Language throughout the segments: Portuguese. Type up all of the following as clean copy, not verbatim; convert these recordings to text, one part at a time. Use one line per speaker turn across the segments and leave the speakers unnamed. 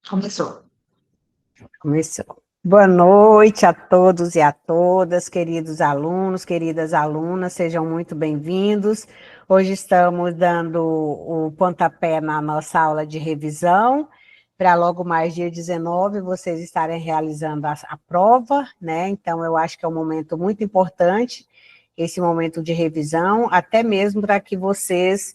Começou.
Começou. Boa noite a todos e a todas, queridos alunos, queridas alunas, sejam muito bem-vindos. Hoje estamos dando o pontapé na nossa aula de revisão, para logo mais dia 19 vocês estarem realizando a prova, né? Então, eu acho que é um momento muito importante, esse momento de revisão, até mesmo para que vocês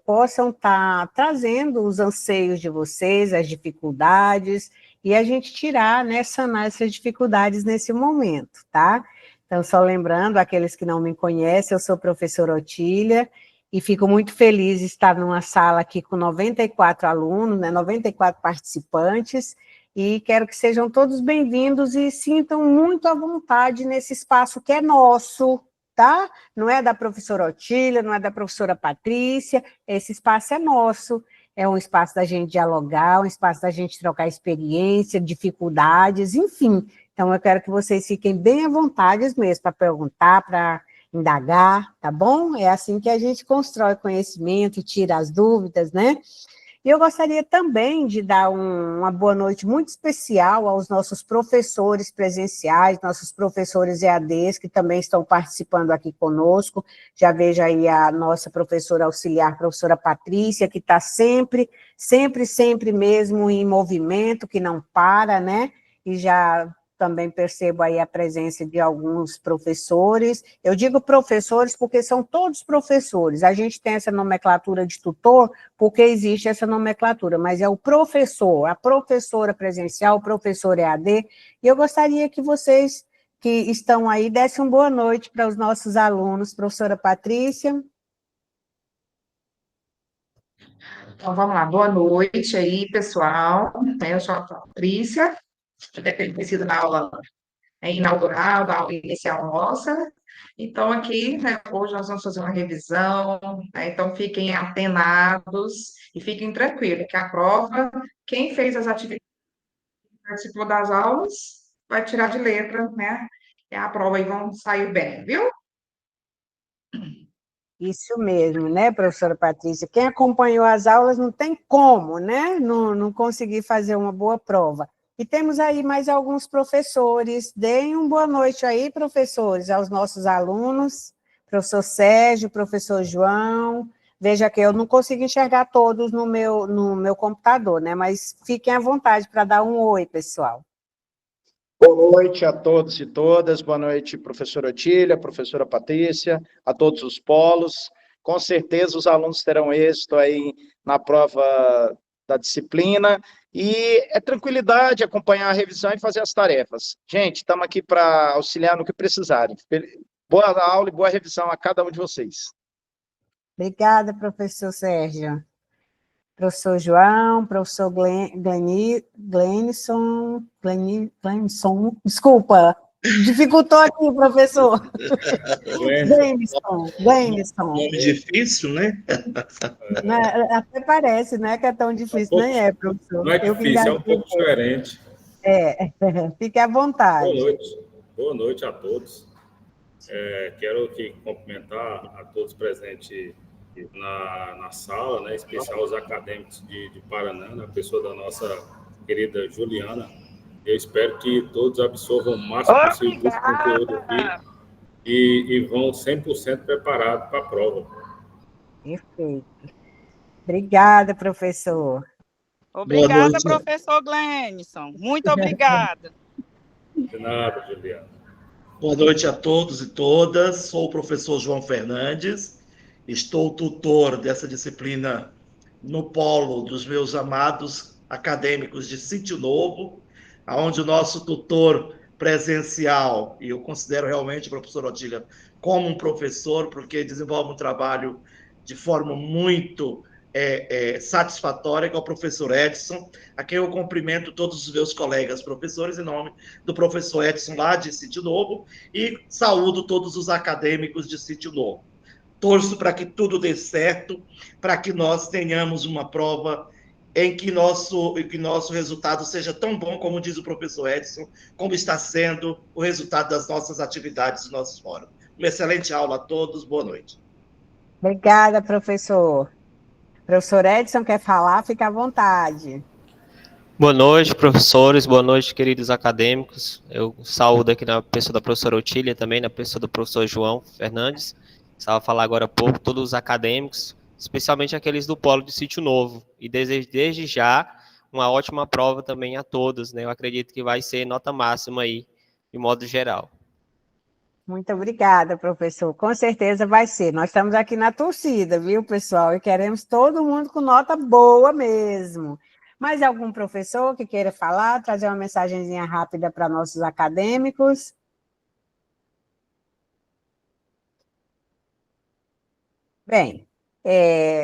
possam estar trazendo os anseios de vocês, as dificuldades, e a gente tirar, né, sanar essas dificuldades nesse momento, tá? Então, só lembrando, aqueles que não me conhecem, eu sou a professora Otília, e fico muito feliz de estar numa sala aqui com 94 alunos, né, 94 participantes, e quero que sejam todos bem-vindos e sintam muito à vontade nesse espaço que é nosso, tá? Não é da professora Otília, não é da professora Patrícia, esse espaço é nosso. É um espaço da gente dialogar, um espaço da gente trocar experiência, dificuldades, enfim. Então, eu quero que vocês fiquem bem à vontade mesmo para perguntar, para indagar, tá bom? É assim que a gente constrói conhecimento, tira as dúvidas, né? E eu gostaria também de dar uma boa noite muito especial aos nossos professores presenciais, nossos professores EADs, que também estão participando aqui conosco. Já vejo aí a nossa professora auxiliar, professora Patrícia, que está sempre mesmo em movimento, que não para, né? E já também percebo aí a presença de alguns professores. Eu digo professores porque são todos professores. A gente tem essa nomenclatura de tutor porque existe essa nomenclatura, mas é o professor, a professora presencial, o professor EAD, e eu gostaria que vocês que estão aí dessem uma boa noite para os nossos alunos. Professora Patrícia.
Então, vamos lá. Boa noite aí, pessoal. Eu sou a Patrícia, já deve ter sido na aula inaugural, da aula inicial nossa. Então, aqui, né, hoje nós vamos fazer uma revisão, né, então fiquem atenados e fiquem tranquilos, que a prova, quem fez as atividades, participou das aulas, vai tirar de letra, né? E a prova aí vão sair bem, viu?
Isso mesmo, né, professora Patrícia? Quem acompanhou as aulas não tem como, né, não conseguir fazer uma boa prova. E temos aí mais alguns professores. Deem uma boa noite aí, professores, aos nossos alunos. Professor Sérgio, professor João. Veja que eu não consigo enxergar todos no meu computador, né, mas fiquem à vontade para dar um oi, pessoal.
Boa noite a todos e todas, boa noite, professora Otília, professora Patrícia, a todos os polos. Com certeza os alunos terão êxito aí na prova da disciplina e é tranquilidade acompanhar a revisão e fazer as tarefas. Gente, estamos aqui para auxiliar no que precisarem. Boa aula e boa revisão a cada um de vocês.
Obrigada, professor Sérgio. Professor João, professor Glenison, desculpa, dificultou aqui, professor. Glenison.
Nome difícil, né?
Até parece, né, que é tão difícil, nem é, professor.
Não é difícil, é um pouco diferente.
Fique à vontade.
Boa noite a todos. Quero aqui cumprimentar a todos presentes na sala, né, em especial os acadêmicos de Paraná, na pessoa da nossa querida Juliana. Eu espero que todos absorvam o máximo possível desse conteúdo aqui e vão 100% preparados para a prova.
Perfeito. Obrigada, professor.
Obrigada, professor Glenison. Muito obrigada.
De nada, Juliana.
Boa noite a todos e todas. Sou o professor João Fernandes. Estou tutor dessa disciplina no polo dos meus amados acadêmicos de Sítio Novo, onde o nosso tutor presencial, e eu considero realmente o professor Otília como um professor, porque desenvolve um trabalho de forma muito satisfatória, que é o professor Edson, a quem eu cumprimento todos os meus colegas professores em nome do professor Edson lá de Sítio Novo e saúdo todos os acadêmicos de Sítio Novo. Torço para que tudo dê certo, para que nós tenhamos uma prova em que nosso resultado seja tão bom, como diz o professor Edson, como está sendo o resultado das nossas atividades do nosso fórum. Uma excelente aula a todos, boa noite.
Obrigada, professor. Professor Edson quer falar? Fique à vontade.
Boa noite, professores, boa noite, queridos acadêmicos. Eu saúdo aqui na pessoa da professora Otília, também na pessoa do professor João Fernandes. Estava a falar agora há pouco, todos os acadêmicos, especialmente aqueles do Polo de Sítio Novo. E desejo desde já uma ótima prova também a todos, né? Eu acredito que vai ser nota máxima aí, de modo geral.
Muito obrigada, professor. Com certeza vai ser. Nós estamos aqui na torcida, viu, pessoal? E queremos todo mundo com nota boa mesmo. Mais algum professor que queira falar, trazer uma mensagenzinha rápida para nossos acadêmicos? Bem,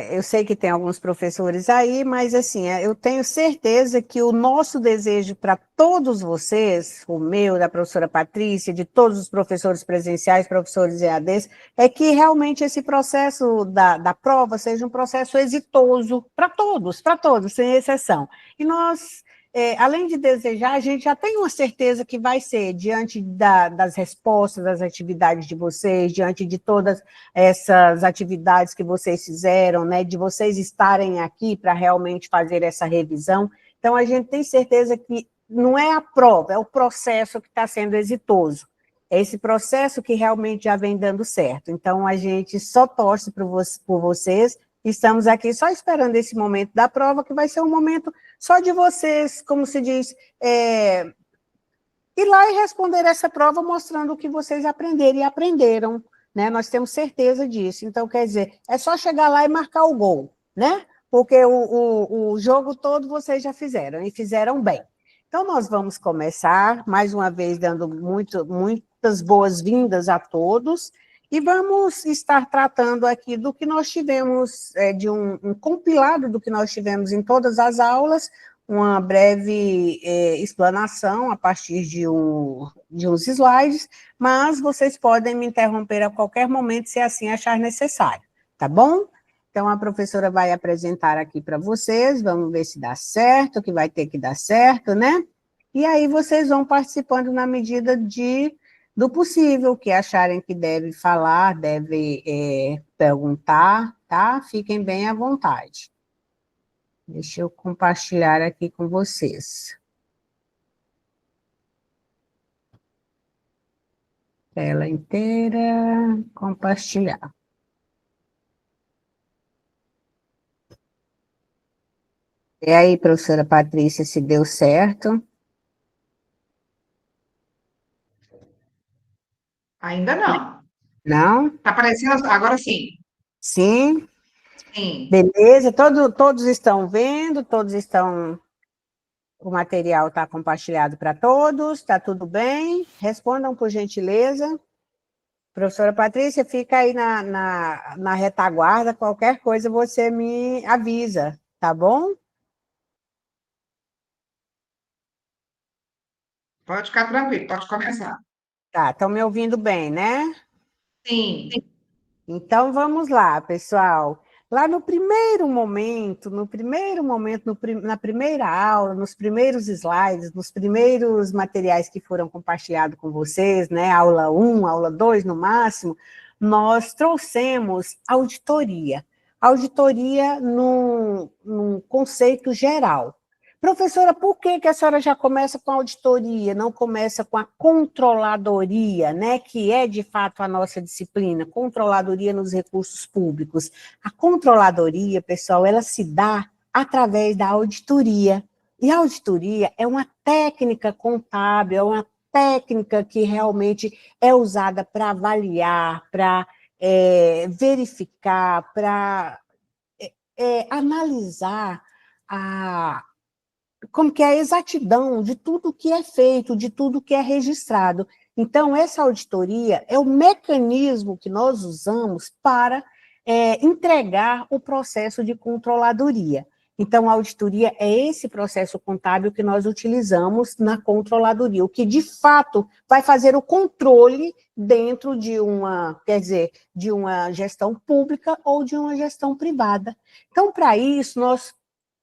eu sei que tem alguns professores aí, mas assim, eu tenho certeza que o nosso desejo para todos vocês, o meu, da professora Patrícia, de todos os professores presenciais, professores EADs, é que realmente esse processo da prova seja um processo exitoso para todos, sem exceção. E nós, além de desejar, a gente já tem uma certeza que vai ser, diante das respostas, das atividades de vocês, diante de todas essas atividades que vocês fizeram, né, de vocês estarem aqui para realmente fazer essa revisão. Então, a gente tem certeza que não é a prova, é o processo que está sendo exitoso. É esse processo que realmente já vem dando certo. Então, a gente só torce por vocês, estamos aqui só esperando esse momento da prova, que vai ser um momento só de vocês, como se diz, ir lá e responder essa prova mostrando o que vocês aprenderam e aprenderam, né? Nós temos certeza disso. Então, quer dizer, é só chegar lá e marcar o gol, né? Porque o jogo todo vocês já fizeram, e fizeram bem. Então, nós vamos começar, mais uma vez, dando muitas boas-vindas a todos, e vamos estar tratando aqui do que nós tivemos, de um compilado do que nós tivemos em todas as aulas, uma breve explanação a partir de uns slides, mas vocês podem me interromper a qualquer momento, se assim achar necessário, tá bom? Então, a professora vai apresentar aqui para vocês, vamos ver se dá certo, que vai ter que dar certo, né? E aí vocês vão participando na medida do possível, que acharem que deve falar, deve perguntar, tá? Fiquem bem à vontade. Deixa eu compartilhar aqui com vocês. Tela inteira, compartilhar. E aí, professora Patrícia, se deu certo?
Ainda não.
Não?
Está aparecendo agora sim.
Sim?
Sim.
Beleza, todos estão vendo, todos estão... O material está compartilhado para todos, está tudo bem? Respondam, por gentileza. Professora Patrícia, fica aí na retaguarda, qualquer coisa você me avisa, tá bom?
Pode ficar tranquilo, pode começar.
Tá, estão me ouvindo bem, né?
Sim.
Então, vamos lá, pessoal. Lá no primeiro momento, na primeira aula, nos primeiros slides, nos primeiros materiais que foram compartilhados com vocês, né, aula 1, aula 2 no máximo, nós trouxemos auditoria. Auditoria num conceito geral. Professora, por que a senhora já começa com a auditoria, não começa com a controladoria, né, que é, de fato, a nossa disciplina, controladoria nos recursos públicos? A controladoria, pessoal, ela se dá através da auditoria. E a auditoria é uma técnica contábil, é uma técnica que realmente é usada para avaliar, para verificar, para analisar como que é a exatidão de tudo que é feito, de tudo que é registrado. Então, essa auditoria é o mecanismo que nós usamos para entregar o processo de controladoria. Então, a auditoria é esse processo contábil que nós utilizamos na controladoria, o que, de fato, vai fazer o controle dentro de de uma gestão pública ou de uma gestão privada. Então, para isso, nós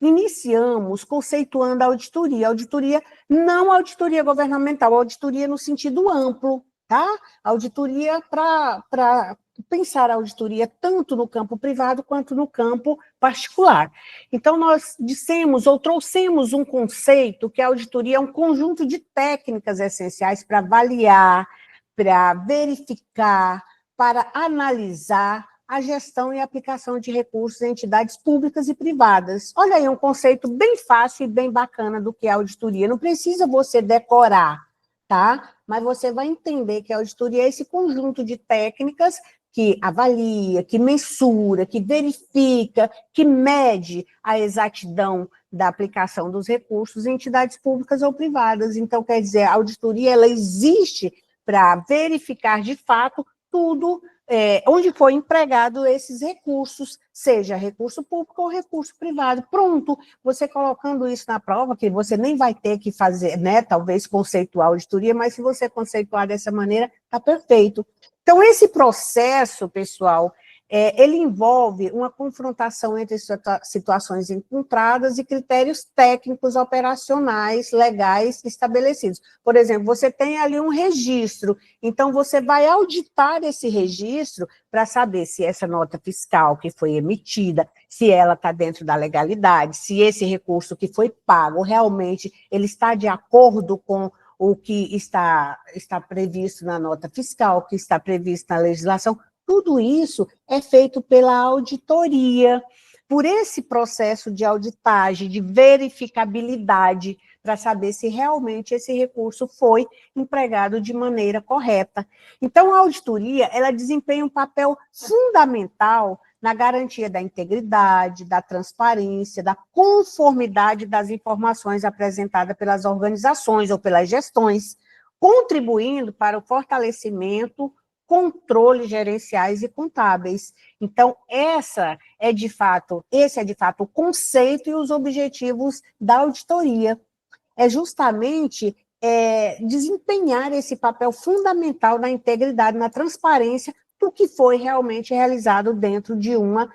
iniciamos conceituando a auditoria não auditoria governamental, auditoria no sentido amplo, tá? Auditoria para pensar a auditoria tanto no campo privado quanto no campo particular. Então, nós dissemos ou trouxemos um conceito que a auditoria é um conjunto de técnicas essenciais para avaliar, para verificar, para analisar a gestão e aplicação de recursos em entidades públicas e privadas. Olha aí, um conceito bem fácil e bem bacana do que é auditoria. Não precisa você decorar, tá? Mas você vai entender que a auditoria é esse conjunto de técnicas que avalia, que mensura, que verifica, que mede a exatidão da aplicação dos recursos em entidades públicas ou privadas. Então, quer dizer, a auditoria ela existe para verificar de fato tudo onde foi empregado esses recursos, seja recurso público ou recurso privado. Pronto, você colocando isso na prova, que você nem vai ter que fazer, né, talvez conceituar a auditoria, mas se você conceituar dessa maneira, está perfeito. Então, esse processo, pessoal, ele envolve uma confrontação entre situações encontradas e critérios técnicos, operacionais, legais estabelecidos. Por exemplo, você tem ali um registro, então você vai auditar esse registro para saber se essa nota fiscal que foi emitida, se ela está dentro da legalidade, se esse recurso que foi pago realmente ele está de acordo com o que está previsto na nota fiscal, o que está previsto na legislação. Tudo isso é feito pela auditoria, por esse processo de auditagem, de verificabilidade, para saber se realmente esse recurso foi empregado de maneira correta. Então, a auditoria, ela desempenha um papel fundamental na garantia da integridade, da transparência, da conformidade das informações apresentadas pelas organizações ou pelas gestões, contribuindo para o fortalecimento controles gerenciais e contábeis. Então, esse é de fato o conceito e os objetivos da auditoria. É justamente desempenhar esse papel fundamental na integridade, na transparência do que foi realmente realizado dentro de uma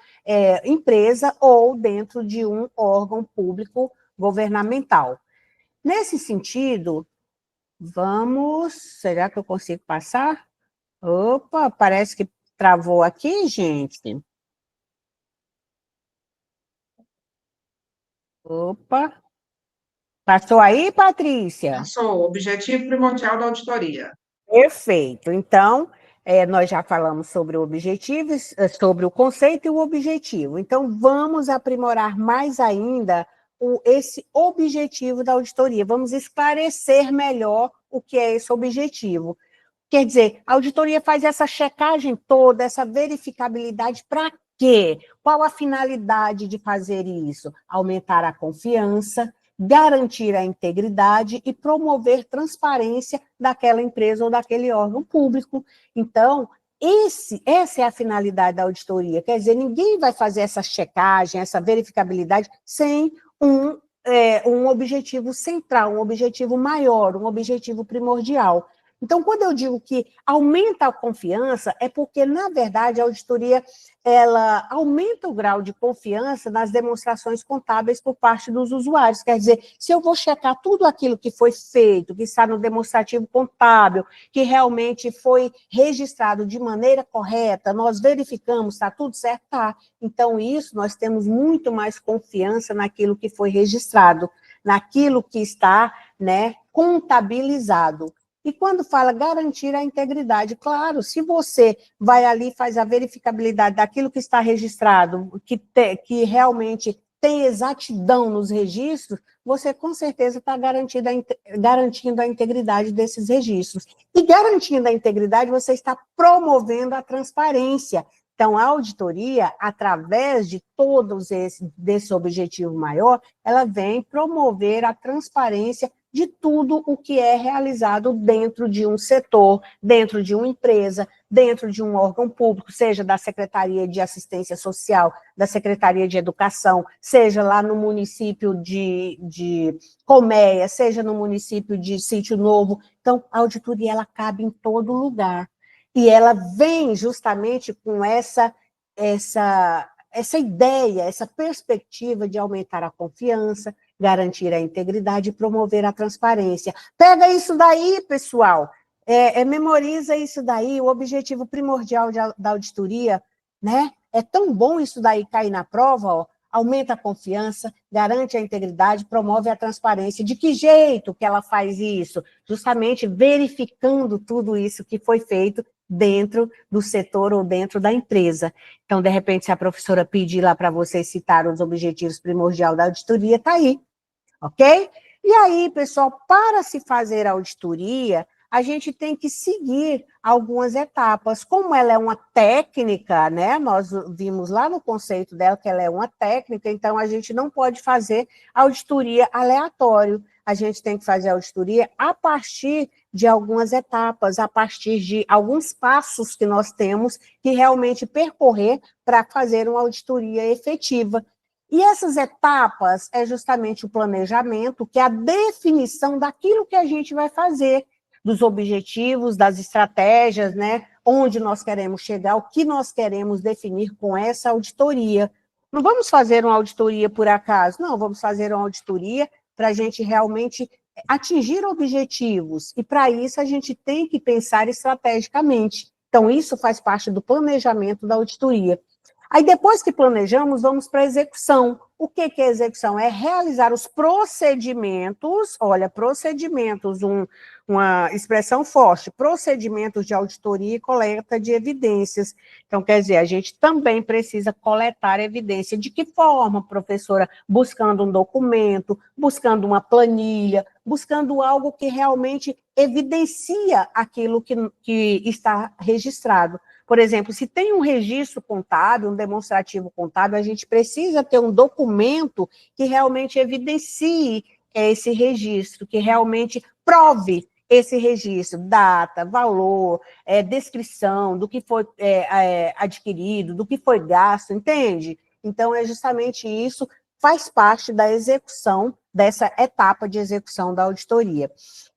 empresa ou dentro de um órgão público governamental. Nesse sentido, será que eu consigo passar? Opa, parece que travou aqui, gente. Opa. Passou aí, Patrícia?
Passou. Objetivo primordial da auditoria.
Perfeito. Então, nós já falamos sobre o objetivo, sobre o conceito e o objetivo. Então, vamos aprimorar mais ainda esse objetivo da auditoria. Vamos esclarecer melhor o que é esse objetivo. Quer dizer, a auditoria faz essa checagem toda, essa verificabilidade para quê? Qual a finalidade de fazer isso? Aumentar a confiança, garantir a integridade e promover transparência daquela empresa ou daquele órgão público. Então, essa é a finalidade da auditoria. Quer dizer, ninguém vai fazer essa checagem, essa verificabilidade sem um objetivo central, um objetivo maior, um objetivo primordial. Então, quando eu digo que aumenta a confiança, é porque, na verdade, a auditoria ela aumenta o grau de confiança nas demonstrações contábeis por parte dos usuários. Quer dizer, se eu vou checar tudo aquilo que foi feito, que está no demonstrativo contábil, que realmente foi registrado de maneira correta, nós verificamos, está tudo certo? Tá. Então, isso, nós temos muito mais confiança naquilo que foi registrado, naquilo que está, né, contabilizado. E quando fala garantir a integridade, claro, se você vai ali e faz a verificabilidade daquilo que está registrado, que realmente tem exatidão nos registros, você com certeza está garantindo a integridade desses registros. E garantindo a integridade, você está promovendo a transparência. Então, a auditoria, através de desse objetivo maior, ela vem promover a transparência de tudo o que é realizado dentro de um setor, dentro de uma empresa, dentro de um órgão público, seja da Secretaria de Assistência Social, da Secretaria de Educação, seja lá no município de Colmeia, seja no município de Sítio Novo. Então, a auditoria, ela cabe em todo lugar. E ela vem justamente com essa ideia, essa perspectiva de aumentar a confiança, garantir a integridade e promover a transparência. Pega isso daí, pessoal. Memoriza isso daí, o objetivo primordial da auditoria, né? É tão bom isso daí cair na prova, ó, aumenta a confiança, garante a integridade, promove a transparência. De que jeito que ela faz isso? Justamente verificando tudo isso que foi feito dentro do setor ou dentro da empresa. Então, de repente, se a professora pedir lá para vocês citar os objetivos primordiais da auditoria, está aí, ok? E aí, pessoal, para se fazer a auditoria, a gente tem que seguir algumas etapas. Como ela é uma técnica, né? Nós vimos lá no conceito dela que ela é uma técnica, então a gente não pode fazer auditoria aleatório. A gente tem que fazer auditoria a partir de algumas etapas, a partir de alguns passos que nós temos que realmente percorrer para fazer uma auditoria efetiva. E essas etapas é justamente o planejamento, que é a definição daquilo que a gente vai fazer, dos objetivos, das estratégias, né? Onde nós queremos chegar, o que nós queremos definir com essa auditoria. Não vamos fazer uma auditoria por acaso, não, vamos fazer uma auditoria para a gente realmente atingir objetivos, e para isso a gente tem que pensar estrategicamente. Então, isso faz parte do planejamento da auditoria. Aí, depois que planejamos, vamos para a execução. O que é execução? É realizar os procedimentos, olha, procedimentos, uma expressão forte, procedimentos de auditoria e coleta de evidências. Então, quer dizer, a gente também precisa coletar evidência. De que forma, professora? Buscando um documento, buscando uma planilha, buscando algo que realmente evidencia aquilo que está registrado. Por exemplo, se tem um registro contábil, um demonstrativo contábil, a gente precisa ter um documento que realmente evidencie esse registro, que realmente prove esse registro, data, valor, descrição do que foi adquirido, do que foi gasto, entende? Então, é justamente isso, faz parte da execução, dessa etapa de execução da auditoria.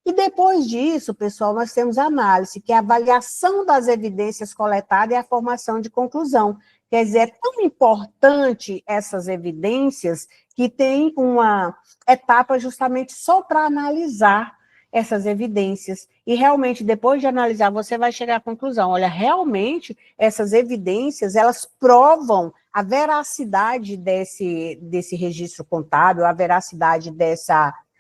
E depois disso, pessoal, nós temos a análise, que é a avaliação das evidências coletadas e a formação de conclusão. Quer dizer, é tão importante essas evidências que tem uma etapa justamente só para analisar essas evidências. E realmente, depois de analisar, você vai chegar à conclusão, olha, realmente, essas evidências, elas provam a veracidade desse registro contábil, a veracidade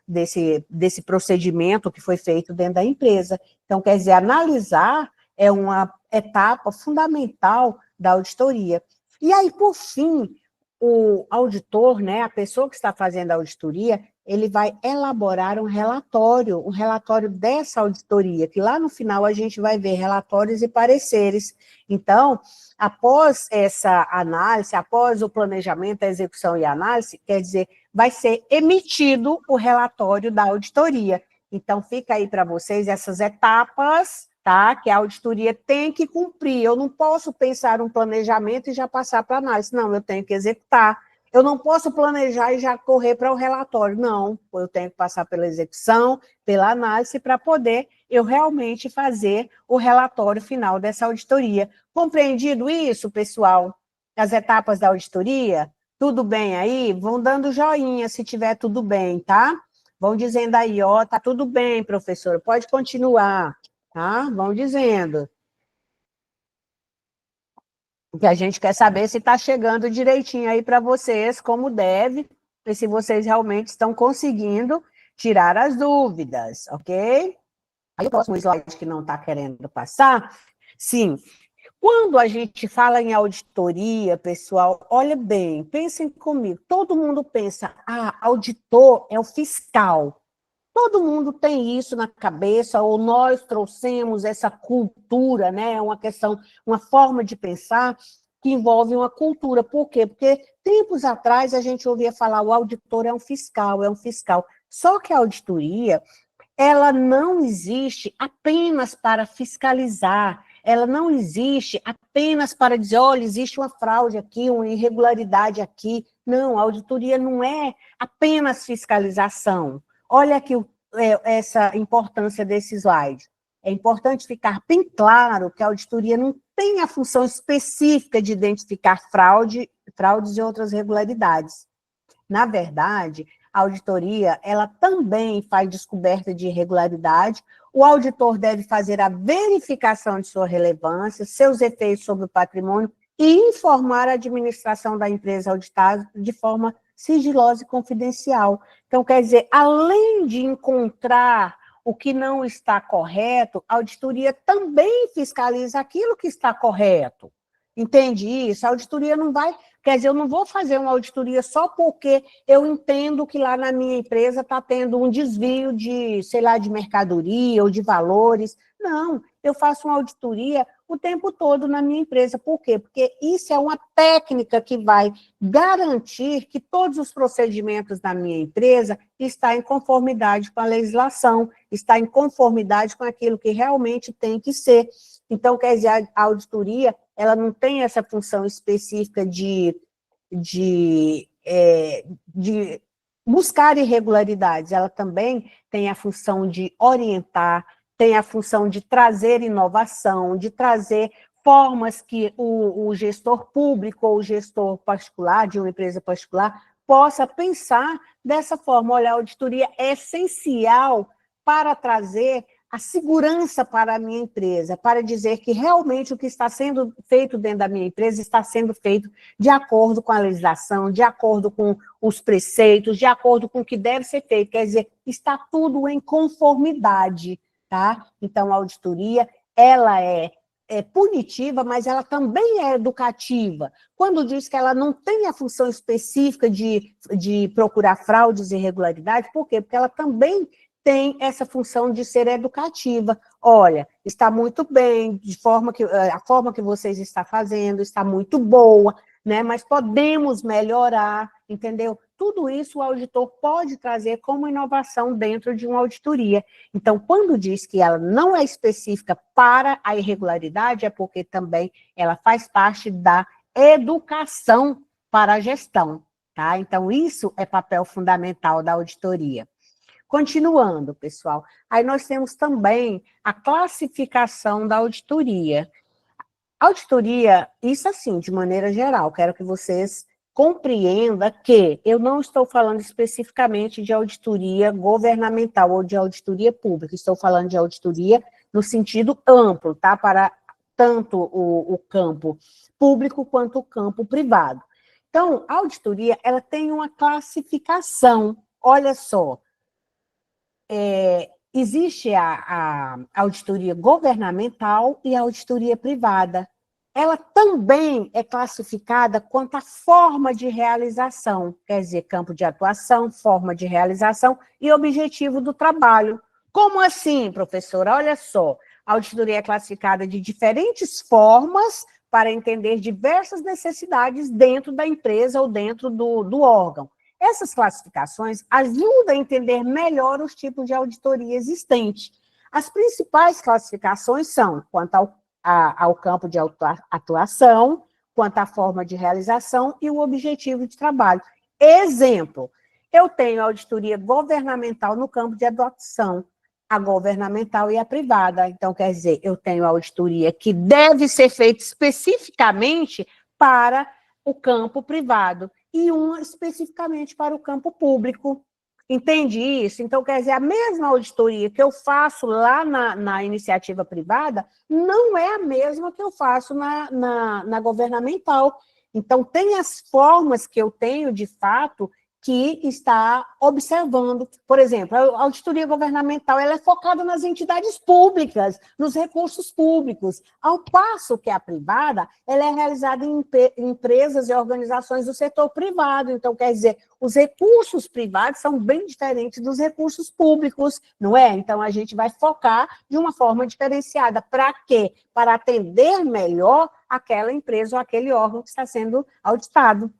desse procedimento que foi feito dentro da empresa. Então, quer dizer, analisar é uma etapa fundamental da auditoria. E aí, por fim, o auditor, né, a pessoa que está fazendo a auditoria, ele vai elaborar um relatório dessa auditoria, que lá no final a gente vai ver relatórios e pareceres. Então, após essa análise, após o planejamento, a execução e a análise, quer dizer, vai ser emitido o relatório da auditoria. Então, fica aí para vocês essas etapas, tá? Que a auditoria tem que cumprir. Eu não posso pensar um planejamento e já passar para a análise. Não, eu tenho que executar. Eu não posso planejar e já correr para o relatório. Não, eu tenho que passar pela execução, pela análise, para poder eu realmente fazer o relatório final dessa auditoria. Compreendido isso, pessoal? As etapas da auditoria? Tudo bem aí? Vão dando joinha se tiver tudo bem, tá? Vão dizendo aí, ó, tá tudo bem, professor, pode continuar, tá? Vão dizendo. Que a gente quer saber se está chegando direitinho aí para vocês, como deve, e se vocês realmente estão conseguindo tirar as dúvidas, ok? Aí o próximo slide que não está querendo passar, sim. Quando a gente fala em auditoria, pessoal, olha bem, pensem comigo, todo mundo pensa, auditor é o fiscal. Todo mundo tem isso na cabeça, ou nós trouxemos essa cultura, né? Uma questão, uma forma de pensar que envolve uma cultura. Por quê? Porque tempos atrás a gente ouvia falar o auditor é um fiscal, é um fiscal. Só que a auditoria, ela não existe apenas para fiscalizar, ela não existe apenas para dizer, olha, existe uma fraude aqui, uma irregularidade aqui. Não, a auditoria não é apenas fiscalização. Olha aqui essa importância desse slide. É importante ficar bem claro que a auditoria não tem a função específica de identificar fraudes e outras irregularidades. Na verdade, a auditoria, ela também faz descoberta de irregularidade. O auditor deve fazer a verificação de sua relevância, seus efeitos sobre o patrimônio e informar a administração da empresa auditada de forma sigilosa e confidencial. Então, quer dizer, além de encontrar o que não está correto, a auditoria também fiscaliza aquilo que está correto. Entende isso? A auditoria não vai... Quer dizer, eu não vou fazer uma auditoria só porque eu entendo que lá na minha empresa está tendo um desvio de, sei lá, de mercadoria ou de valores. Não, eu faço uma auditoria o tempo todo na minha empresa. Por quê? Porque isso é uma técnica que vai garantir que todos os procedimentos da minha empresa estão em conformidade com a legislação, está em conformidade com aquilo que realmente tem que ser. Então, quer dizer, a auditoria, ela não tem essa função específica de buscar irregularidades, ela também tem a função de orientar, tem a função de trazer inovação, de trazer formas que o gestor público ou o gestor particular, de uma empresa particular, possa pensar dessa forma. Olha, a auditoria é essencial para trazer a segurança para a minha empresa, para dizer que realmente o que está sendo feito dentro da minha empresa está sendo feito de acordo com a legislação, de acordo com os preceitos, de acordo com o que deve ser feito. Quer dizer, está tudo em conformidade, tá? Então, a auditoria, ela é punitiva, mas ela também é educativa. Quando diz que ela não tem a função específica de procurar fraudes e irregularidades, por quê? Porque ela também tem essa função de ser educativa. Olha, está muito bem, a forma que vocês estão fazendo está muito boa, né? Mas podemos melhorar, entendeu? Tudo isso o auditor pode trazer como inovação dentro de uma auditoria. Então, quando diz que ela não é específica para a irregularidade, é porque também ela faz parte da educação para a gestão, tá? Então, isso é papel fundamental da auditoria. Continuando, pessoal, aí nós temos também a classificação da auditoria. Auditoria, isso assim, de maneira geral, quero que vocês compreendam que eu não estou falando especificamente de auditoria governamental ou de auditoria pública, estou falando de auditoria no sentido amplo, tá? Para tanto o campo público quanto o campo privado. Então, a auditoria, ela tem uma classificação, olha só, existe a auditoria governamental e a auditoria privada. Ela também é classificada quanto à forma de realização, quer dizer, campo de atuação, forma de realização e objetivo do trabalho. Como assim, professora? Olha só, a auditoria é classificada de diferentes formas para entender diversas necessidades dentro da empresa ou dentro do órgão. Essas classificações ajudam a entender melhor os tipos de auditoria existentes. As principais classificações são quanto ao campo de atuação, quanto à forma de realização e o objetivo de trabalho. Exemplo, eu tenho a auditoria governamental no campo de atuação, a governamental e a privada. Então, quer dizer, eu tenho a auditoria que deve ser feita especificamente para o campo privado e uma especificamente para o campo público. Entende isso? Então, quer dizer, a mesma auditoria que eu faço lá na iniciativa privada não é a mesma que eu faço na governamental. Então, tem as formas que eu tenho, de fato, que está observando. Por exemplo, a auditoria governamental ela é focada nas entidades públicas, nos recursos públicos, ao passo que a privada ela é realizada em empresas e organizações do setor privado. Então, quer dizer, os recursos privados são bem diferentes dos recursos públicos, não é? Então, a gente vai focar de uma forma diferenciada. Para quê? Para atender melhor aquela empresa ou aquele órgão que está sendo auditado.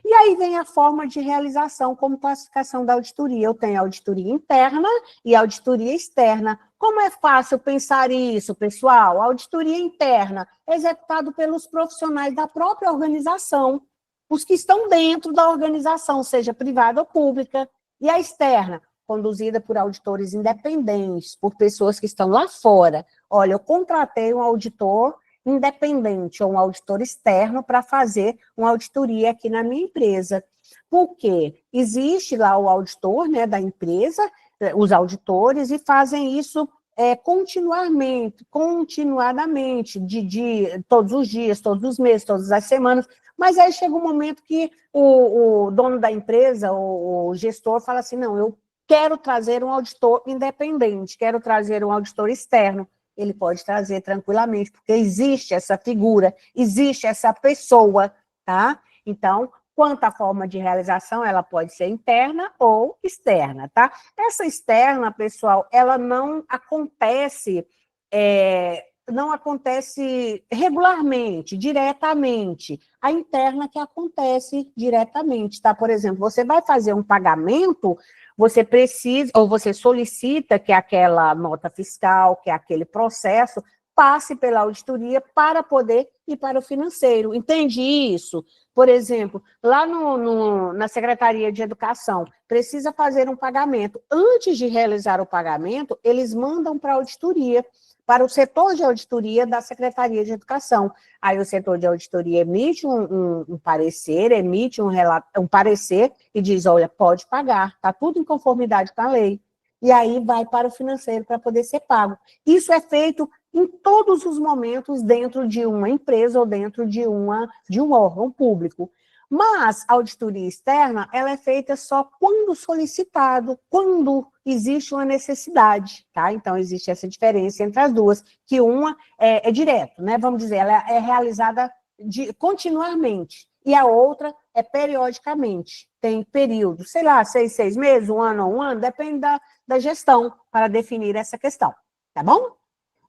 E aí vem a forma de realização como classificação da auditoria. Eu tenho auditoria interna e auditoria externa. Como é fácil pensar isso, pessoal? A auditoria interna é executada pelos profissionais da própria organização, os que estão dentro da organização, seja privada ou pública. E a externa, conduzida por auditores independentes, por pessoas que estão lá fora. Olha, eu contratei um auditor independente ou um auditor externo para fazer uma auditoria aqui na minha empresa. Porque existe lá o auditor, né, da empresa, os auditores, e fazem isso continuadamente, de todos os dias, todos os meses, todas as semanas, mas aí chega um momento que o dono da empresa, o gestor, fala assim, não, eu quero trazer um auditor independente, quero trazer um auditor externo. Ele pode trazer tranquilamente, porque existe essa figura, existe essa pessoa, tá? Então, quanto à forma de realização, ela pode ser interna ou externa, tá? Essa externa, pessoal, ela não acontece regularmente, diretamente. A interna que acontece diretamente, tá? Por exemplo, você vai fazer um pagamento, você precisa, ou você solicita que aquela nota fiscal, que aquele processo, passe pela auditoria para poder ir para o financeiro. Entende isso? Por exemplo, lá na Secretaria de Educação, precisa fazer um pagamento. Antes de realizar o pagamento, eles mandam para a auditoria, para o setor de auditoria da Secretaria de Educação. Aí o setor de auditoria emite um parecer, emite um parecer e diz, olha, pode pagar, está tudo em conformidade com a lei. E aí vai para o financeiro para poder ser pago. Isso é feito em todos os momentos dentro de uma empresa ou dentro de um órgão público. Mas a auditoria externa, ela é feita só quando solicitado, quando existe uma necessidade, tá? Então, existe essa diferença entre as duas, que uma é direto, né? Vamos dizer, ela é realizada continuamente, e a outra é periodicamente. Tem período, sei lá, 6 meses, um ano, depende da gestão para definir essa questão, tá bom?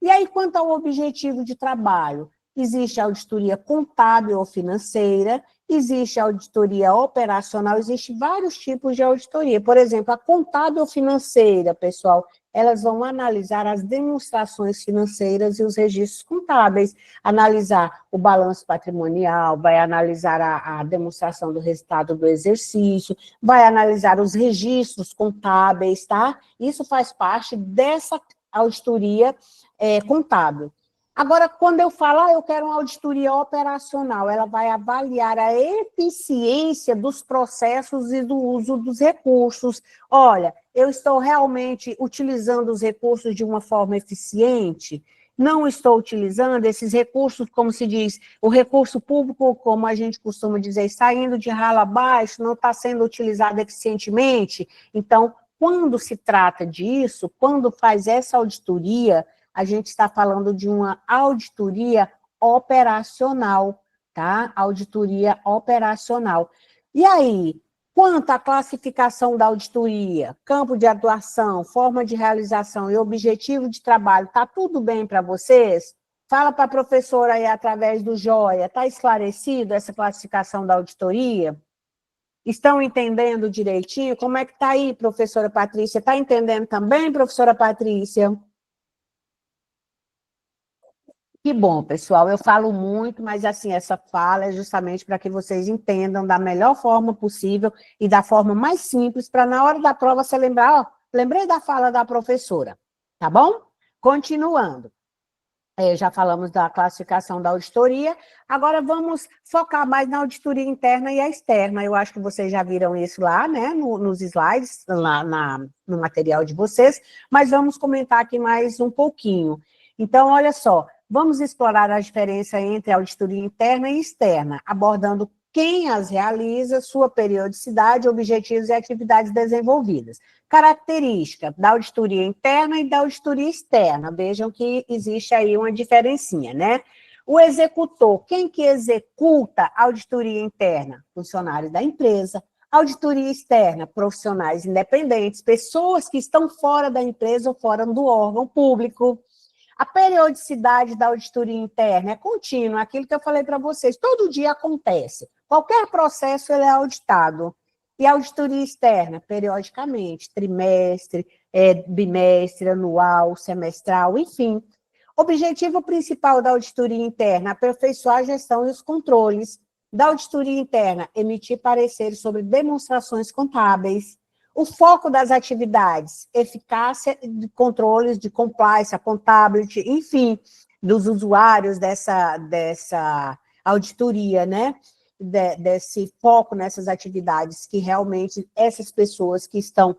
E aí, quanto ao objetivo de trabalho, existe a auditoria contábil ou financeira, existe a auditoria operacional, existem vários tipos de auditoria. Por exemplo, a contábil financeira, pessoal, elas vão analisar as demonstrações financeiras e os registros contábeis, analisar o balanço patrimonial, vai analisar a demonstração do resultado do exercício, vai analisar os registros contábeis, tá? Isso faz parte dessa auditoria contábil. Agora, quando eu falo, eu quero uma auditoria operacional, ela vai avaliar a eficiência dos processos e do uso dos recursos. Olha, eu estou realmente utilizando os recursos de uma forma eficiente? Não estou utilizando esses recursos, como se diz, o recurso público, como a gente costuma dizer, está indo de ralo abaixo, não está sendo utilizado eficientemente. Então, quando se trata disso, quando faz essa auditoria, a gente está falando de uma auditoria operacional, tá? Auditoria operacional. E aí, quanto à classificação da auditoria, campo de atuação, forma de realização e objetivo de trabalho, tá tudo bem para vocês? Fala para a professora aí através do joia, está esclarecido essa classificação da auditoria? Estão entendendo direitinho? Como é que está aí, professora Patrícia? Está entendendo também, professora Patrícia? Que bom, pessoal, eu falo muito, mas assim, essa fala é justamente para que vocês entendam da melhor forma possível e da forma mais simples, para na hora da prova você lembrar, ó, lembrei da fala da professora, tá bom? Continuando. Já falamos da classificação da auditoria, agora vamos focar mais na auditoria interna e a externa. Eu acho que vocês já viram isso lá, né, nos slides, lá no material de vocês, mas vamos comentar aqui mais um pouquinho. Então, olha só, vamos explorar a diferença entre a auditoria interna e externa, abordando quem as realiza, sua periodicidade, objetivos e atividades desenvolvidas. Característica da auditoria interna e da auditoria externa. Vejam que existe aí uma diferencinha, né? O executor, quem que executa a auditoria interna? Funcionários da empresa. Auditoria externa, profissionais independentes, pessoas que estão fora da empresa ou fora do órgão público. A periodicidade da auditoria interna é contínua, aquilo que eu falei para vocês, todo dia acontece. Qualquer processo ele é auditado. E a auditoria externa, periodicamente, trimestre, bimestre, anual, semestral, enfim. Objetivo principal da auditoria interna, aperfeiçoar a gestão e os controles. Da auditoria interna, emitir pareceres sobre demonstrações contábeis. O foco das atividades, eficácia de controles de compliance, accountability, enfim, dos usuários dessa auditoria, né? desse foco nessas atividades, que realmente essas pessoas que estão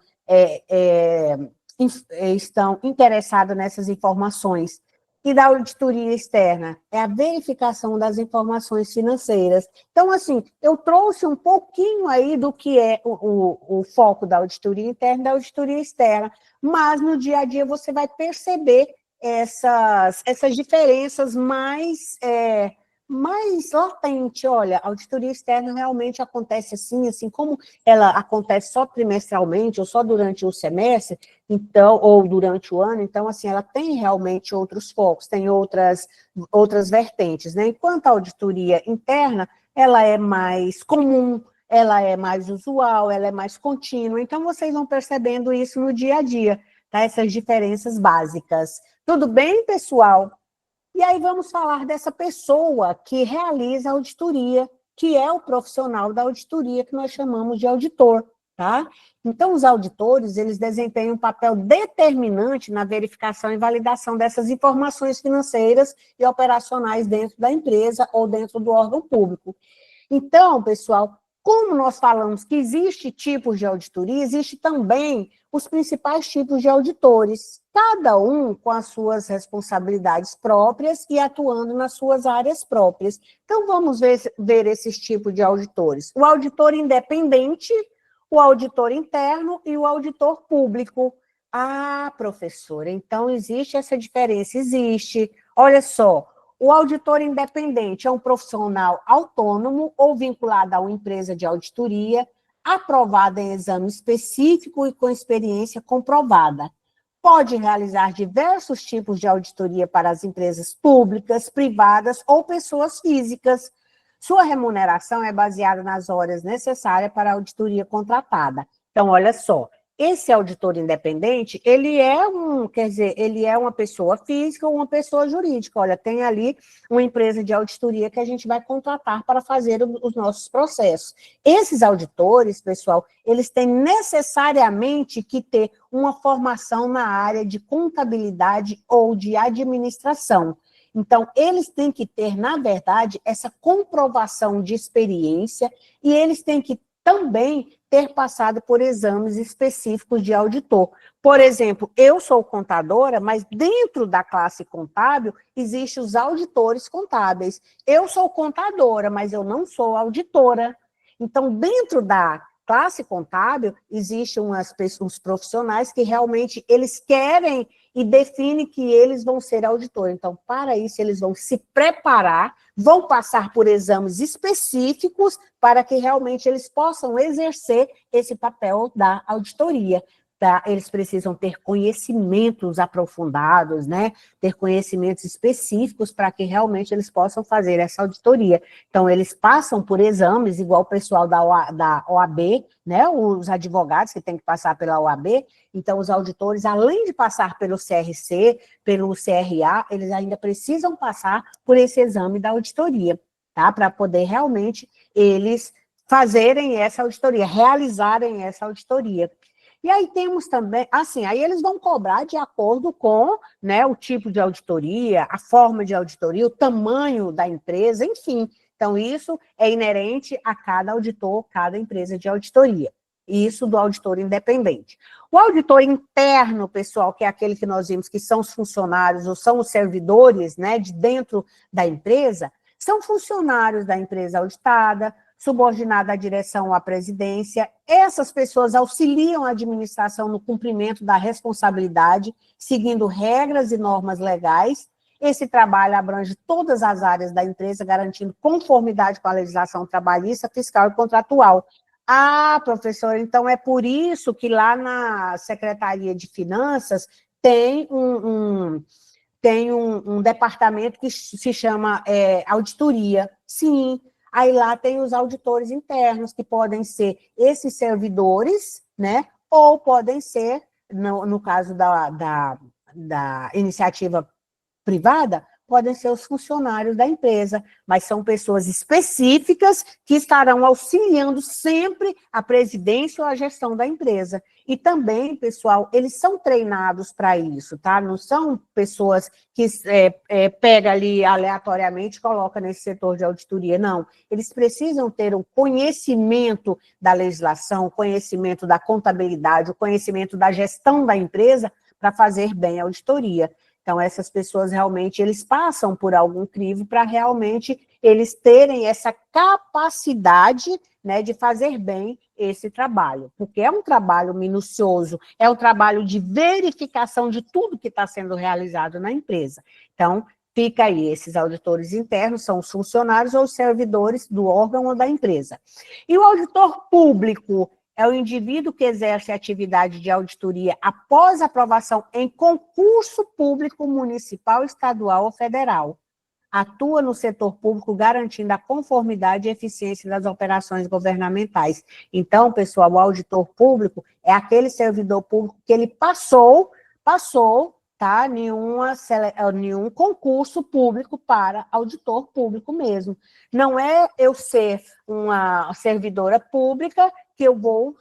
interessadas nessas informações. E da auditoria externa é a verificação das informações financeiras. Então, assim, eu trouxe um pouquinho aí do que é o foco da auditoria interna e da auditoria externa, mas no dia a dia você vai perceber essas diferenças mais latente. Olha, a auditoria externa realmente acontece assim como ela acontece só trimestralmente ou só durante o semestre, então, ou durante o ano, então, assim, ela tem realmente outros focos, tem outras vertentes, né? Enquanto a auditoria interna, ela é mais comum, ela é mais usual, ela é mais contínua, então vocês vão percebendo isso no dia a dia, tá? Essas diferenças básicas. Tudo bem, pessoal? E aí vamos falar dessa pessoa que realiza a auditoria, que é o profissional da auditoria, que nós chamamos de auditor, tá? Então, os auditores, eles desempenham um papel determinante na verificação e validação dessas informações financeiras e operacionais dentro da empresa ou dentro do órgão público. Então, pessoal, como nós falamos que existe tipos de auditoria, existe também os principais tipos de auditores, cada um com as suas responsabilidades próprias e atuando nas suas áreas próprias. Então, vamos ver esses tipos de auditores. O auditor independente, o auditor interno e o auditor público. Ah, professora, então existe essa diferença? Existe. Olha só, o auditor independente é um profissional autônomo ou vinculado a uma empresa de auditoria, aprovada em exame específico e com experiência comprovada. Pode realizar diversos tipos de auditoria para as empresas públicas, privadas ou pessoas físicas. Sua remuneração é baseada nas horas necessárias para a auditoria contratada. Então, olha só, esse auditor independente, ele é uma pessoa física ou uma pessoa jurídica. Olha, tem ali uma empresa de auditoria que a gente vai contratar para fazer os nossos processos. Esses auditores, pessoal, eles têm necessariamente que ter uma formação na área de contabilidade ou de administração. Então, eles têm que ter, na verdade, essa comprovação de experiência e eles têm que também ter passado por exames específicos de auditor. Por exemplo, eu sou contadora, mas dentro da classe contábil existem os auditores contábeis. Eu sou contadora, mas eu não sou auditora. Então, dentro da classe contábil, existem uns profissionais que realmente eles querem e definem que eles vão ser auditores. Então, para isso, eles vão se preparar, vão passar por exames específicos para que realmente eles possam exercer esse papel da auditoria. Tá? Eles precisam ter conhecimentos aprofundados, né? Ter conhecimentos específicos para que realmente eles possam fazer essa auditoria. Então, eles passam por exames, igual o pessoal da OAB, né? Os advogados que têm que passar pela OAB. Então, os auditores, além de passar pelo CRC, pelo CRA, eles ainda precisam passar por esse exame da auditoria, tá? Para poder realmente eles fazerem essa auditoria, realizarem essa auditoria. E aí temos também, assim, aí eles vão cobrar de acordo com, né, o tipo de auditoria, a forma de auditoria, o tamanho da empresa, enfim. Então, isso é inerente a cada auditor, cada empresa de auditoria. Isso do auditor independente. O auditor interno, pessoal, que é aquele que nós vimos que são os funcionários ou são os servidores, né, de dentro da empresa, são funcionários da empresa auditada, subordinada à direção ou à presidência. Essas pessoas auxiliam a administração no cumprimento da responsabilidade, seguindo regras e normas legais. Esse trabalho abrange todas as áreas da empresa, garantindo conformidade com a legislação trabalhista, fiscal e contratual. Ah, professora, então é por isso que lá na Secretaria de Finanças tem um departamento que se chama auditoria. Sim. Aí lá tem os auditores internos, que podem ser esses servidores, né? Ou podem ser, no caso da iniciativa privada, podem ser os funcionários da empresa, mas são pessoas específicas que estarão auxiliando sempre a presidência ou a gestão da empresa. E também, pessoal, eles são treinados para isso, tá? Não são pessoas que pega ali aleatoriamente e coloca nesse setor de auditoria, não. Eles precisam ter um conhecimento da legislação, conhecimento da contabilidade, o conhecimento da gestão da empresa para fazer bem a auditoria. Então, essas pessoas realmente, eles passam por algum crivo para realmente eles terem essa capacidade, né, de fazer bem esse trabalho, porque é um trabalho minucioso, é um trabalho de verificação de tudo que está sendo realizado na empresa. Então, fica aí, esses auditores internos são os funcionários ou os servidores do órgão ou da empresa. E o auditor público é o indivíduo que exerce a atividade de auditoria após aprovação em concurso público municipal, estadual ou federal. Atua no setor público garantindo a conformidade e eficiência das operações governamentais. Então, pessoal, o auditor público é aquele servidor público que ele passou, tá, nenhum concurso público para auditor público mesmo. Não é eu ser uma servidora pública que eu vou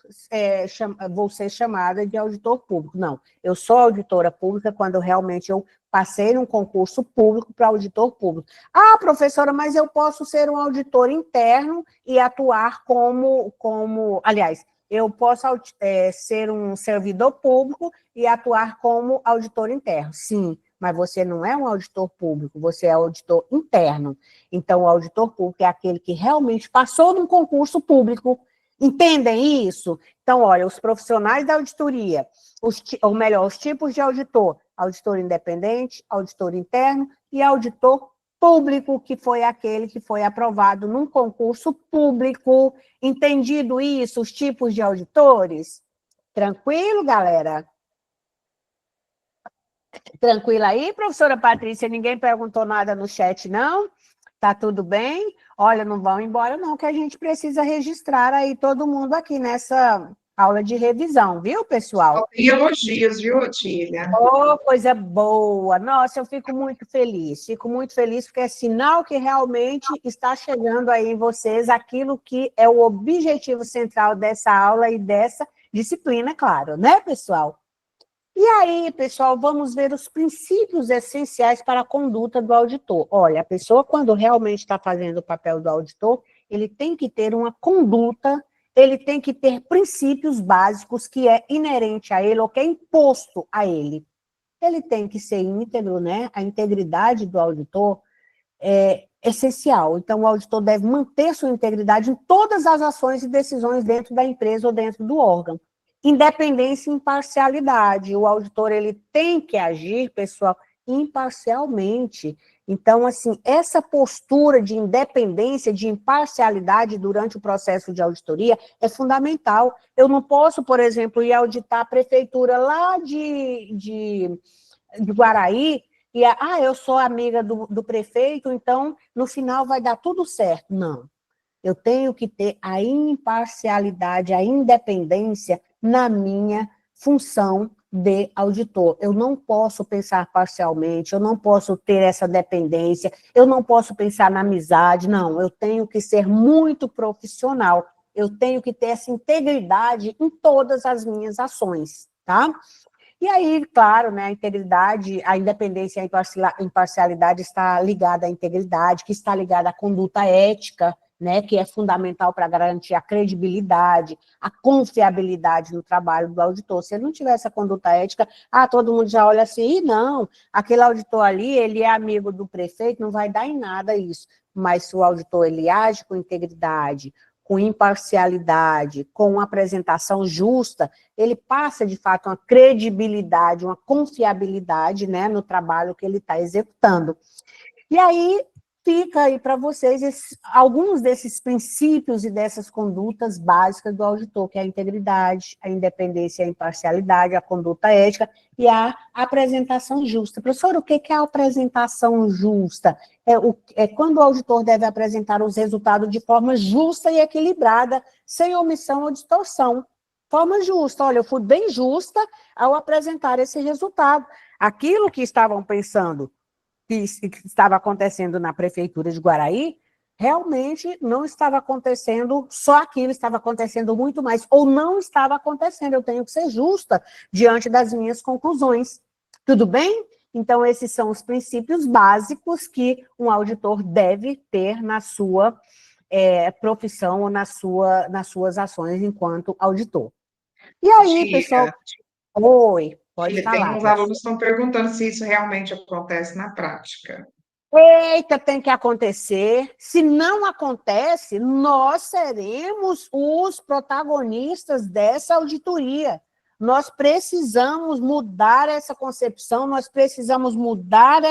ser chamada de auditor público. Não, eu sou auditora pública quando realmente eu passei num concurso público para auditor público. Ah, professora, mas eu posso ser um auditor interno e atuar aliás, eu posso ser um servidor público e atuar como auditor interno. Sim, mas você não é um auditor público, você é auditor interno. Então, o auditor público é aquele que realmente passou num concurso público. Entendem isso? Então, olha, os profissionais da auditoria, os tipos de auditor: auditor independente, auditor interno e auditor público, que foi aquele que foi aprovado num concurso público. Entendido isso, os tipos de auditores? Tranquilo, galera? Tranquila aí, professora Patrícia? Ninguém perguntou nada no chat, não? Tá tudo bem? Olha, não vão embora não, que a gente precisa registrar aí todo mundo aqui nessa aula de revisão, viu, pessoal?
E elogios, viu, Otília?
Oh, coisa boa! Nossa, eu fico muito feliz porque é sinal que realmente está chegando aí em vocês aquilo que é o objetivo central dessa aula e dessa disciplina, claro, né, pessoal? E aí, pessoal, vamos ver os princípios essenciais para a conduta do auditor. Olha, a pessoa, quando realmente está fazendo o papel do auditor, ele tem que ter uma conduta, ele tem que ter princípios básicos que é inerente a ele, ou que é imposto a ele. Ele tem que ser íntegro, né? A integridade do auditor é essencial. Então, o auditor deve manter sua integridade em todas as ações e decisões dentro da empresa ou dentro do órgão. Independência e imparcialidade. O auditor, ele tem que agir, pessoal, imparcialmente. Então, assim, essa postura de independência, de imparcialidade durante o processo de auditoria é fundamental. Eu não posso, por exemplo, ir auditar a prefeitura lá de Guaraí e, eu sou amiga do prefeito, então, no final vai dar tudo certo. Não. Eu tenho que ter a imparcialidade, a independência na minha função de auditor. Eu não posso pensar parcialmente, eu não posso ter essa dependência, eu não posso pensar na amizade, não. Eu tenho que ser muito profissional, eu tenho que ter essa integridade em todas as minhas ações, tá? E aí, claro, né, a integridade, a independência e a imparcialidade está ligada à integridade, que está ligada à conduta ética, né, que é fundamental para garantir a credibilidade, a confiabilidade no trabalho do auditor. Se ele não tiver essa conduta ética, todo mundo já olha assim, não, aquele auditor ali, ele é amigo do prefeito, não vai dar em nada isso. Mas se o auditor, ele age com integridade, com imparcialidade, com uma apresentação justa, ele passa, de fato, uma credibilidade, uma confiabilidade, né, no trabalho que ele está executando. E aí, fica aí para vocês alguns desses princípios e dessas condutas básicas do auditor, que é a integridade, a independência, a imparcialidade, a conduta ética e a apresentação justa. Professor, o que é a apresentação justa? É quando o auditor deve apresentar os resultados de forma justa e equilibrada, sem omissão ou distorção. Forma justa, olha, eu fui bem justa ao apresentar esse resultado. Aquilo que estavam pensando que estava acontecendo na prefeitura de Guaraí, realmente não estava acontecendo só aquilo, estava acontecendo muito mais, ou não estava acontecendo, eu tenho que ser justa diante das minhas conclusões. Tudo bem? Então, esses são os princípios básicos que um auditor deve ter na sua profissão ou nas suas ações enquanto auditor. E aí, pessoal... Oi, pode falar.
Tem uns alunos que estão perguntando se isso realmente acontece na prática.
Eita, tem que acontecer. Se não acontece, nós seremos os protagonistas dessa auditoria. Nós precisamos mudar essa concepção, nós precisamos mudar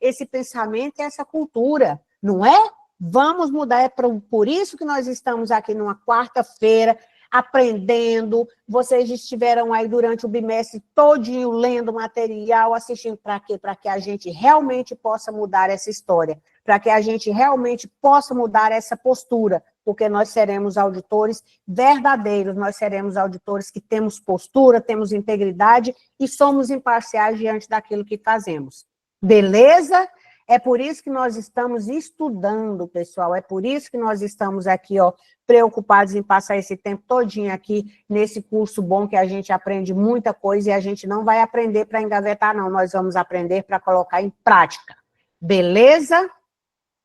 esse pensamento e essa cultura, não é? Vamos mudar, é por isso que nós estamos aqui numa quarta-feira, aprendendo, vocês estiveram aí durante o bimestre todinho lendo material, assistindo para quê? Para que a gente realmente possa mudar essa história, para que a gente realmente possa mudar essa postura, porque nós seremos auditores verdadeiros, nós seremos auditores que temos postura, temos integridade e somos imparciais diante daquilo que fazemos. Beleza? É por isso que nós estamos estudando, pessoal, é por isso que nós estamos aqui, ó, preocupados em passar esse tempo todinho aqui nesse curso bom que a gente aprende muita coisa e a gente não vai aprender para engavetar, não, nós vamos aprender para colocar em prática. Beleza?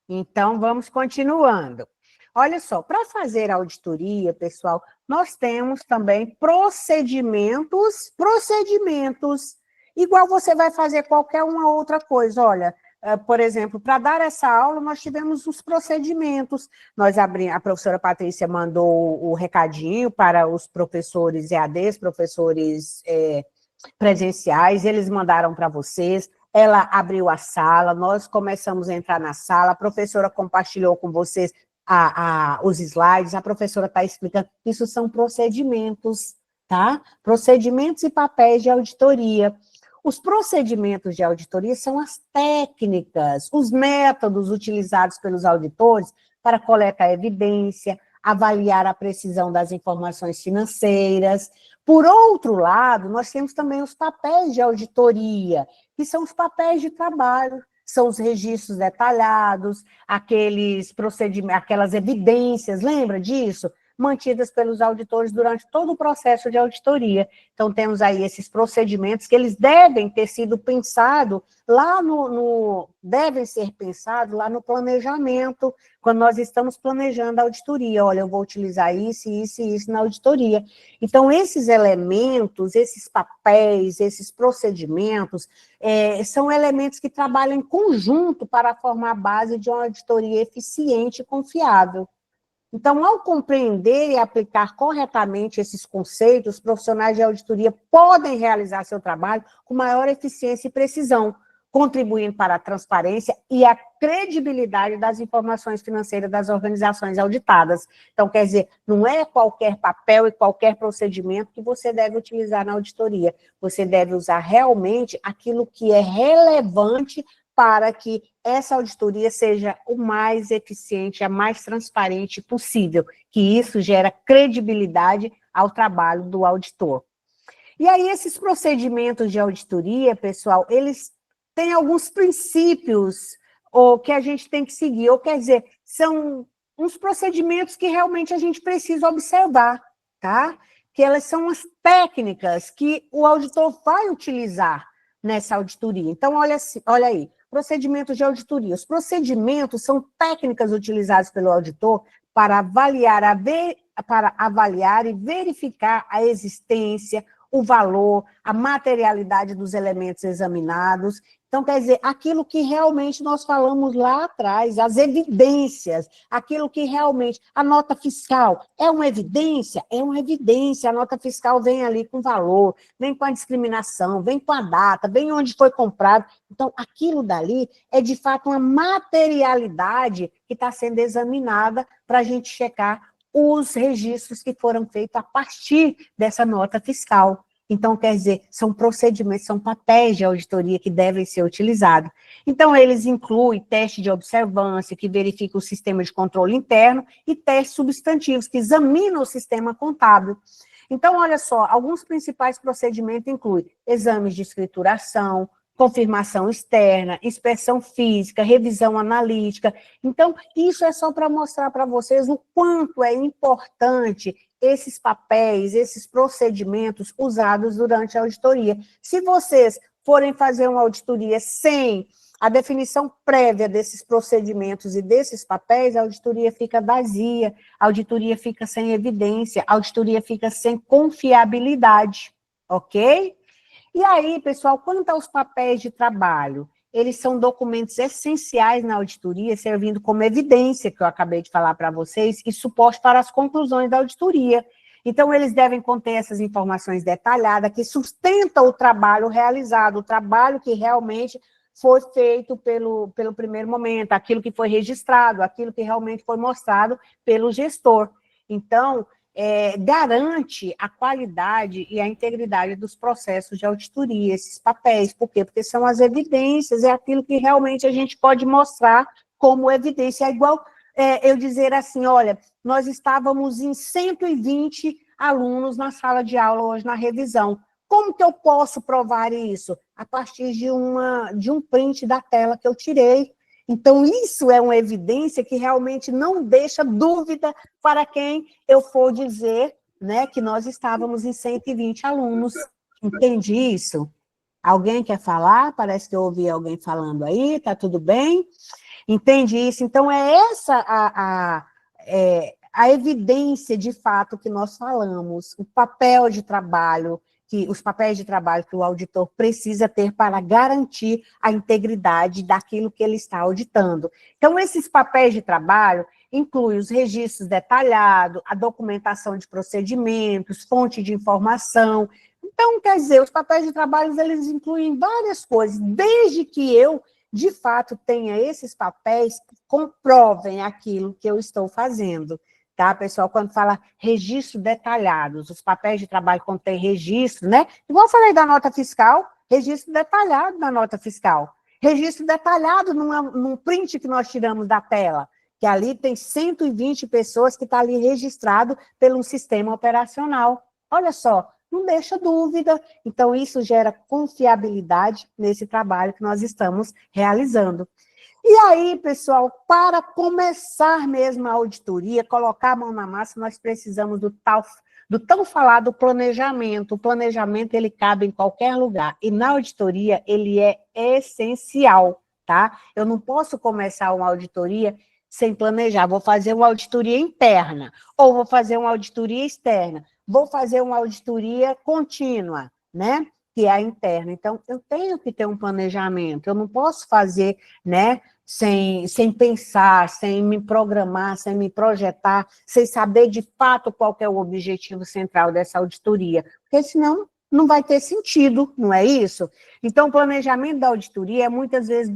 Então, vamos continuando. Olha só, para fazer auditoria, pessoal, nós temos também procedimentos, igual você vai fazer qualquer uma outra coisa, olha... Por exemplo, para dar essa aula, nós tivemos os procedimentos. A professora Patrícia mandou o recadinho para os professores EADs, professores presenciais, eles mandaram para vocês, ela abriu a sala, nós começamos a entrar na sala, a professora compartilhou com vocês os slides, a professora está explicando, isso são procedimentos, tá? Procedimentos e papéis de auditoria. Os procedimentos de auditoria são as técnicas, os métodos utilizados pelos auditores para coletar evidência, avaliar a precisão das informações financeiras. Por outro lado, nós temos também os papéis de auditoria, que são os papéis de trabalho, são os registros detalhados, aquelas evidências, lembra disso? Mantidas pelos auditores durante todo o processo de auditoria. Então, temos aí esses procedimentos que eles devem ter sido pensados lá devem ser pensados lá no planejamento, quando nós estamos planejando a auditoria. Olha, eu vou utilizar isso, isso e isso na auditoria. Então, esses elementos, esses papéis, esses procedimentos, são elementos que trabalham em conjunto para formar a base de uma auditoria eficiente e confiável. Então, ao compreender e aplicar corretamente esses conceitos, os profissionais de auditoria podem realizar seu trabalho com maior eficiência e precisão, contribuindo para a transparência e a credibilidade das informações financeiras das organizações auditadas. Então, quer dizer, não é qualquer papel e qualquer procedimento que você deve utilizar na auditoria. Você deve usar realmente aquilo que é relevante para que essa auditoria seja o mais eficiente, a mais transparente possível, que isso gera credibilidade ao trabalho do auditor. E aí, esses procedimentos de auditoria, pessoal, eles têm alguns princípios que a gente tem que seguir, ou quer dizer, são uns procedimentos que realmente a gente precisa observar, tá? Que elas são as técnicas que o auditor vai utilizar nessa auditoria. Então, olha aí, procedimentos de auditoria. Os procedimentos são técnicas utilizadas pelo auditor para avaliar e verificar a existência, o valor, a materialidade dos elementos examinados. Então, quer dizer, aquilo que realmente nós falamos lá atrás, as evidências, aquilo que realmente... A nota fiscal é uma evidência? É uma evidência. A nota fiscal vem ali com valor, vem com a discriminação, vem com a data, vem onde foi comprado. Então, aquilo dali é, de fato, uma materialidade que está sendo examinada para a gente checar os registros que foram feitos a partir dessa nota fiscal. Então, quer dizer, são procedimentos, são papéis de auditoria que devem ser utilizados. Então, eles incluem teste de observância, que verifica o sistema de controle interno, e testes substantivos, que examinam o sistema contábil. Então, olha só, alguns principais procedimentos incluem exames de escrituração, confirmação externa, inspeção física, revisão analítica. Então, isso é só para mostrar para vocês o quanto é importante esses papéis, esses procedimentos usados durante a auditoria. Se vocês forem fazer uma auditoria sem a definição prévia desses procedimentos e desses papéis, a auditoria fica vazia, a auditoria fica sem evidência, a auditoria fica sem confiabilidade, ok? E aí, pessoal, quanto aos papéis de trabalho, eles são documentos essenciais na auditoria, servindo como evidência, que eu acabei de falar para vocês, e suporte para as conclusões da auditoria. Então, eles devem conter essas informações detalhadas que sustentam o trabalho realizado, o trabalho que realmente foi feito pelo primeiro momento, aquilo que foi registrado, aquilo que realmente foi mostrado pelo gestor. Então, garante a qualidade e a integridade dos processos de auditoria, esses papéis. Por quê? Porque são as evidências, é aquilo que realmente a gente pode mostrar como evidência. É igual eu dizer assim, olha, nós estávamos em 120 alunos na sala de aula hoje na revisão. Como que eu posso provar isso? A partir de um print da tela que eu tirei. Então, isso é uma evidência que realmente não deixa dúvida para quem eu for dizer, né, que nós estávamos em 120 alunos. Entende isso? Alguém quer falar? Parece que eu ouvi alguém falando aí, tá tudo bem? Entende isso? Então, é essa a evidência de fato que nós falamos, o papel de trabalho, os papéis de trabalho que o auditor precisa ter para garantir a integridade daquilo que ele está auditando. Então, esses papéis de trabalho incluem os registros detalhados, a documentação de procedimentos, fonte de informação. Então, quer dizer, os papéis de trabalho, eles incluem várias coisas, desde que eu, de fato, tenha esses papéis que comprovem aquilo que eu estou fazendo. Tá, pessoal? Quando fala registro detalhados, os papéis de trabalho contêm registro, né? Igual eu falei da nota fiscal, registro detalhado da nota fiscal. Registro detalhado num print que nós tiramos da tela, que ali tem 120 pessoas que está ali registrado pelo sistema operacional. Olha só, não deixa dúvida. Então, isso gera confiabilidade nesse trabalho que nós estamos realizando. E aí, pessoal, para começar mesmo a auditoria, colocar a mão na massa, nós precisamos do tão falado planejamento. O planejamento, ele cabe em qualquer lugar. E na auditoria, ele é essencial, tá? Eu não posso começar uma auditoria sem planejar. Vou fazer uma auditoria interna, ou vou fazer uma auditoria externa. Vou fazer uma auditoria contínua, né? Que é a interna. Então, eu tenho que ter um planejamento, eu não posso fazer, né, sem pensar, sem me programar, sem me projetar, sem saber de fato qual que é o objetivo central dessa auditoria, porque senão não vai ter sentido, não é isso? Então, o planejamento da auditoria é muitas vezes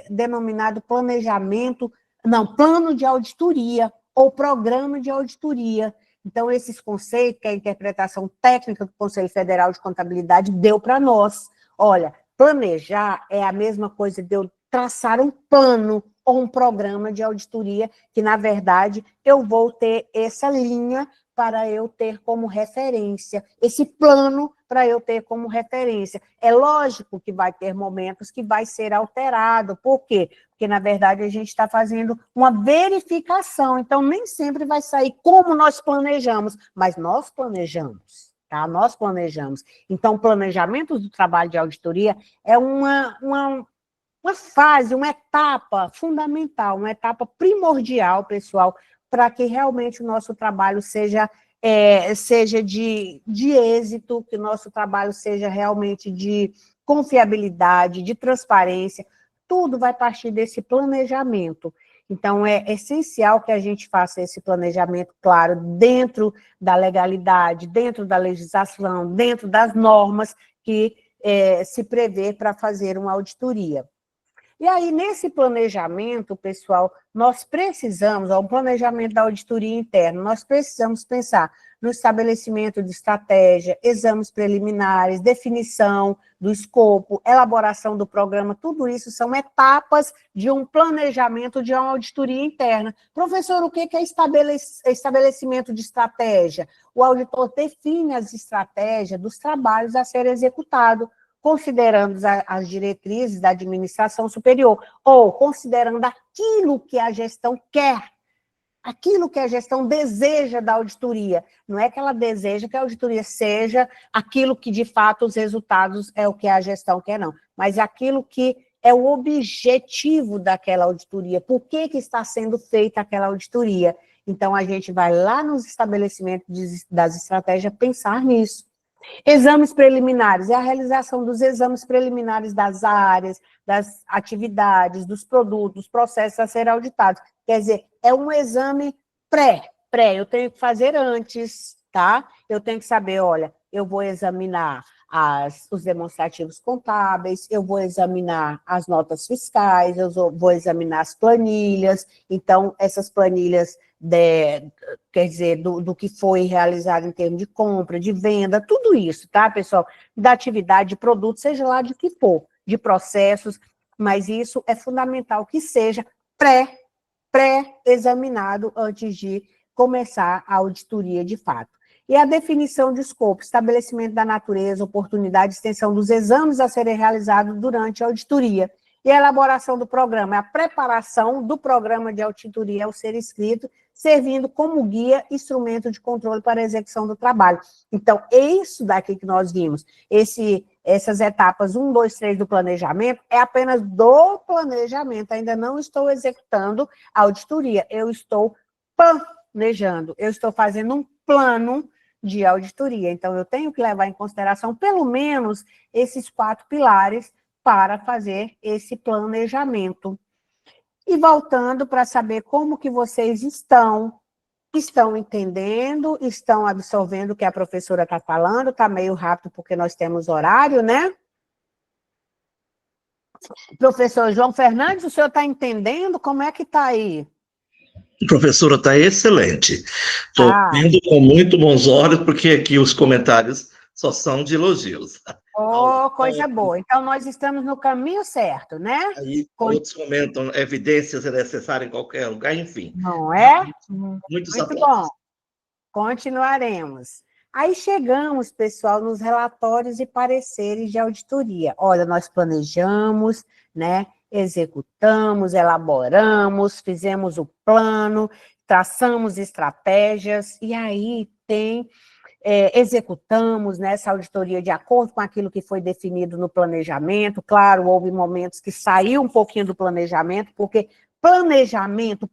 denominado plano de auditoria, ou programa de auditoria. Então, esses conceitos, que a interpretação técnica do Conselho Federal de Contabilidade deu para nós. Olha, planejar é a mesma coisa de eu traçar um plano ou um programa de auditoria, que, na verdade, eu vou ter essa linha para eu ter como referência, esse plano para eu ter como referência. É lógico que vai ter momentos que vai ser alterado. Por quê? Porque, na verdade, a gente está fazendo uma verificação, então nem sempre vai sair como nós planejamos, mas nós planejamos, tá? Nós planejamos. Então, o planejamento do trabalho de auditoria é uma fase, uma etapa fundamental, uma etapa primordial, pessoal, para que realmente o nosso trabalho seja de êxito, que o nosso trabalho seja realmente de confiabilidade, de transparência. Tudo vai partir desse planejamento. Então, é essencial que a gente faça esse planejamento, claro, dentro da legalidade, dentro da legislação, dentro das normas que se prevê para fazer uma auditoria. E aí, nesse planejamento, pessoal, nós precisamos, o planejamento da auditoria interna, nós precisamos pensar no estabelecimento de estratégia, exames preliminares, definição do escopo, elaboração do programa, tudo isso são etapas de um planejamento de uma auditoria interna. Professor, o que é estabelecimento de estratégia? O auditor define as estratégias dos trabalhos a serem executados. considerando as diretrizes da administração superior, ou considerando aquilo que a gestão quer, aquilo que a gestão deseja da auditoria. Não é que ela deseja que a auditoria seja aquilo que, de fato, os resultados é o que a gestão quer, não. Mas aquilo que é o objetivo daquela auditoria. Por que está sendo feita aquela auditoria? Então, a gente vai lá nos estabelecimentos das estratégias pensar nisso. Exames preliminares, é a realização dos exames preliminares das áreas, das atividades, dos produtos, dos processos a serem auditados. Quer dizer, é um exame pré, eu tenho que fazer antes, tá? Eu tenho que saber, olha, eu vou examinar os demonstrativos contábeis, eu vou examinar as notas fiscais, eu vou examinar as planilhas, então, essas planilhas, quer dizer, do que foi realizado em termos de compra, de venda, tudo isso, tá, pessoal? Da atividade, de produto, seja lá de que for, de processos, mas isso é fundamental que seja pré-examinado antes de começar a auditoria de fato. E a definição de escopo, estabelecimento da natureza, oportunidade, extensão dos exames a serem realizados durante a auditoria. E a elaboração do programa, a preparação do programa de auditoria ao ser escrito, servindo como guia, instrumento de controle para a execução do trabalho. Então, é isso daqui que nós vimos. Essas etapas 1, 2, 3 do planejamento, é apenas do planejamento. Ainda não estou executando a auditoria, eu estou planejando, eu estou fazendo um plano de auditoria. Então, eu tenho que levar em consideração, pelo menos, esses 4 pilares para fazer esse planejamento. E voltando para saber como que vocês estão entendendo, estão absorvendo o que a professora está falando, está meio rápido porque nós temos horário, né? Professor João Fernandes, o senhor está entendendo? Como é que está aí?
Professora, está excelente. Estou vendo com muito bons olhos, porque aqui os comentários só são de elogios.
Oh, coisa boa. Então, nós estamos no caminho certo, né?
Aí, outros comentam, evidências é necessária em qualquer lugar, enfim.
Não é?
Muitos
Muito
aplausos.
bom. Continuaremos. Aí chegamos, pessoal, nos relatórios e pareceres de auditoria. Olha, nós planejamos, né? Executamos, elaboramos, fizemos o plano, traçamos estratégias, e aí executamos nessa auditoria de acordo com aquilo que foi definido no planejamento. Claro, houve momentos que saiu um pouquinho do planejamento, porque planejamento,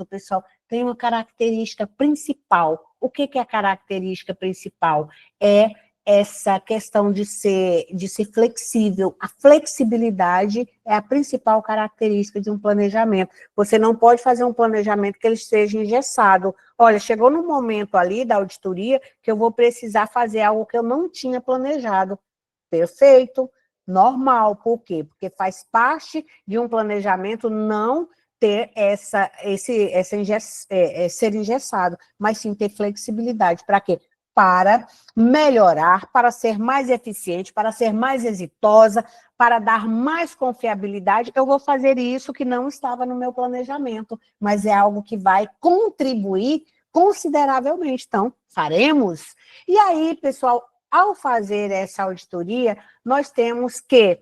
pessoal, tem uma característica principal. O que é a característica principal? É essa questão de ser flexível. A flexibilidade é a principal característica de um planejamento. Você não pode fazer um planejamento que ele esteja engessado. Olha, chegou no momento ali da auditoria que eu vou precisar fazer algo que eu não tinha planejado. Perfeito, normal. Por quê? Porque faz parte de um planejamento não ter ser engessado, mas sim ter flexibilidade. Para quê? Para melhorar, para ser mais eficiente, para ser mais exitosa, para dar mais confiabilidade. Eu vou fazer isso que não estava no meu planejamento, mas é algo que vai contribuir consideravelmente. Então, faremos. E aí, pessoal, ao fazer essa auditoria, nós temos que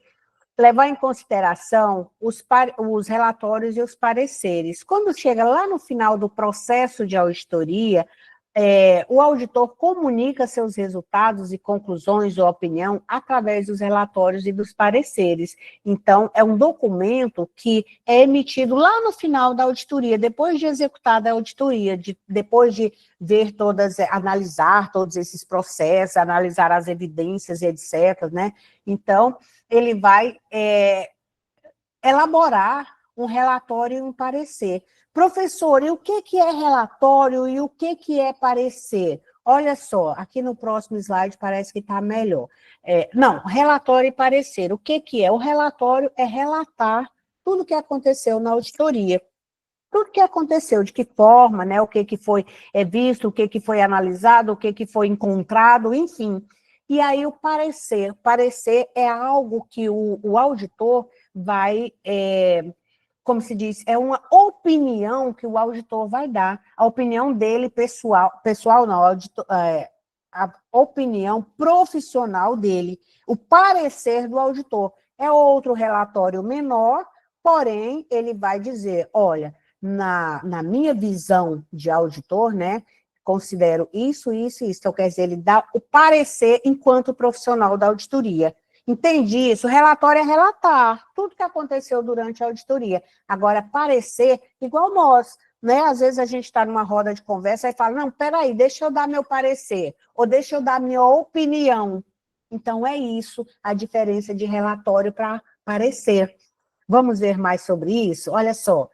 levar em consideração os relatórios e os pareceres. Quando chega lá no final do processo de auditoria, o auditor comunica seus resultados e conclusões ou opinião através dos relatórios e dos pareceres. Então, é um documento que é emitido lá no final da auditoria, depois de executada a auditoria, depois de ver analisar todos esses processos, analisar as evidências, etc., né? Então, ele vai elaborar um relatório e um parecer. Professor, e o que é relatório e o que é parecer? Olha só, aqui no próximo slide parece que está melhor. Não, relatório e parecer. O que é? O relatório é relatar tudo o que aconteceu na auditoria. Tudo que aconteceu, de que forma, né? O que foi visto, o que foi analisado, o que foi encontrado, enfim. E aí o parecer. Parecer é algo que o auditor vai... como se diz, é uma opinião que o auditor vai dar, a opinião dele pessoal não, a opinião profissional dele, o parecer do auditor. É outro relatório menor, porém, ele vai dizer, olha, na minha visão de auditor, né, considero isso, isso e isso. Então, quer dizer, ele dá o parecer enquanto profissional da auditoria. Entende isso? O relatório é relatar tudo que aconteceu durante a auditoria. Agora, parecer, igual nós, né? Às vezes a gente está numa roda de conversa e fala, não, peraí, deixa eu dar meu parecer, ou deixa eu dar minha opinião. Então, é isso a diferença de relatório para parecer. Vamos ver mais sobre isso? Olha só.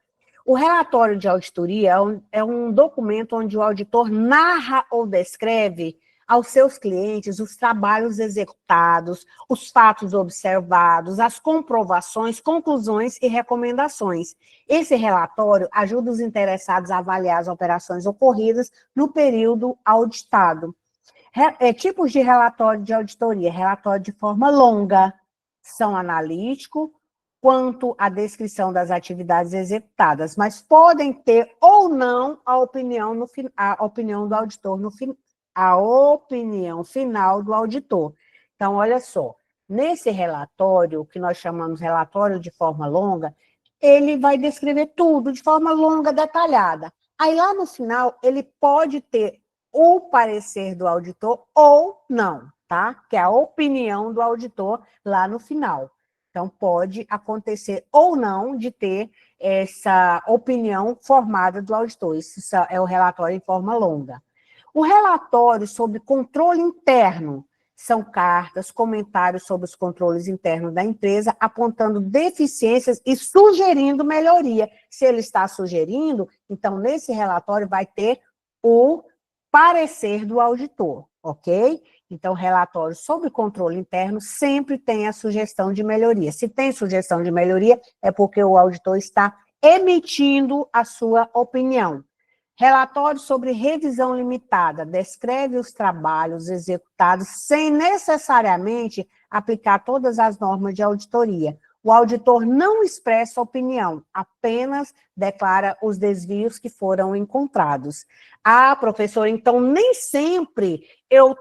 O relatório de auditoria é um documento onde o auditor narra ou descreve aos seus clientes os trabalhos executados, os fatos observados, as comprovações, conclusões e recomendações. Esse relatório ajuda os interessados a avaliar as operações ocorridas no período auditado. Tipos de relatório de auditoria: relatório de forma longa, são analítico, quanto à descrição das atividades executadas, mas podem ter ou não a opinião do auditor a opinião final do auditor. Então, olha só, nesse relatório, que nós chamamos relatório de forma longa, ele vai descrever tudo de forma longa, detalhada. Aí, lá no final, ele pode ter o parecer do auditor ou não, tá? Que é a opinião do auditor lá no final. Então, pode acontecer ou não de ter essa opinião formada do auditor. Isso é o relatório em forma longa. O relatório sobre controle interno são cartas, comentários sobre os controles internos da empresa, apontando deficiências e sugerindo melhoria. Se ele está sugerindo, então, nesse relatório vai ter o parecer do auditor, ok? Então, relatório sobre controle interno sempre tem a sugestão de melhoria. Se tem sugestão de melhoria, é porque o auditor está emitindo a sua opinião. Relatório sobre revisão limitada descreve os trabalhos executados sem necessariamente aplicar todas as normas de auditoria. O auditor não expressa opinião, apenas declara os desvios que foram encontrados. Ah, professor, então nem sempre eu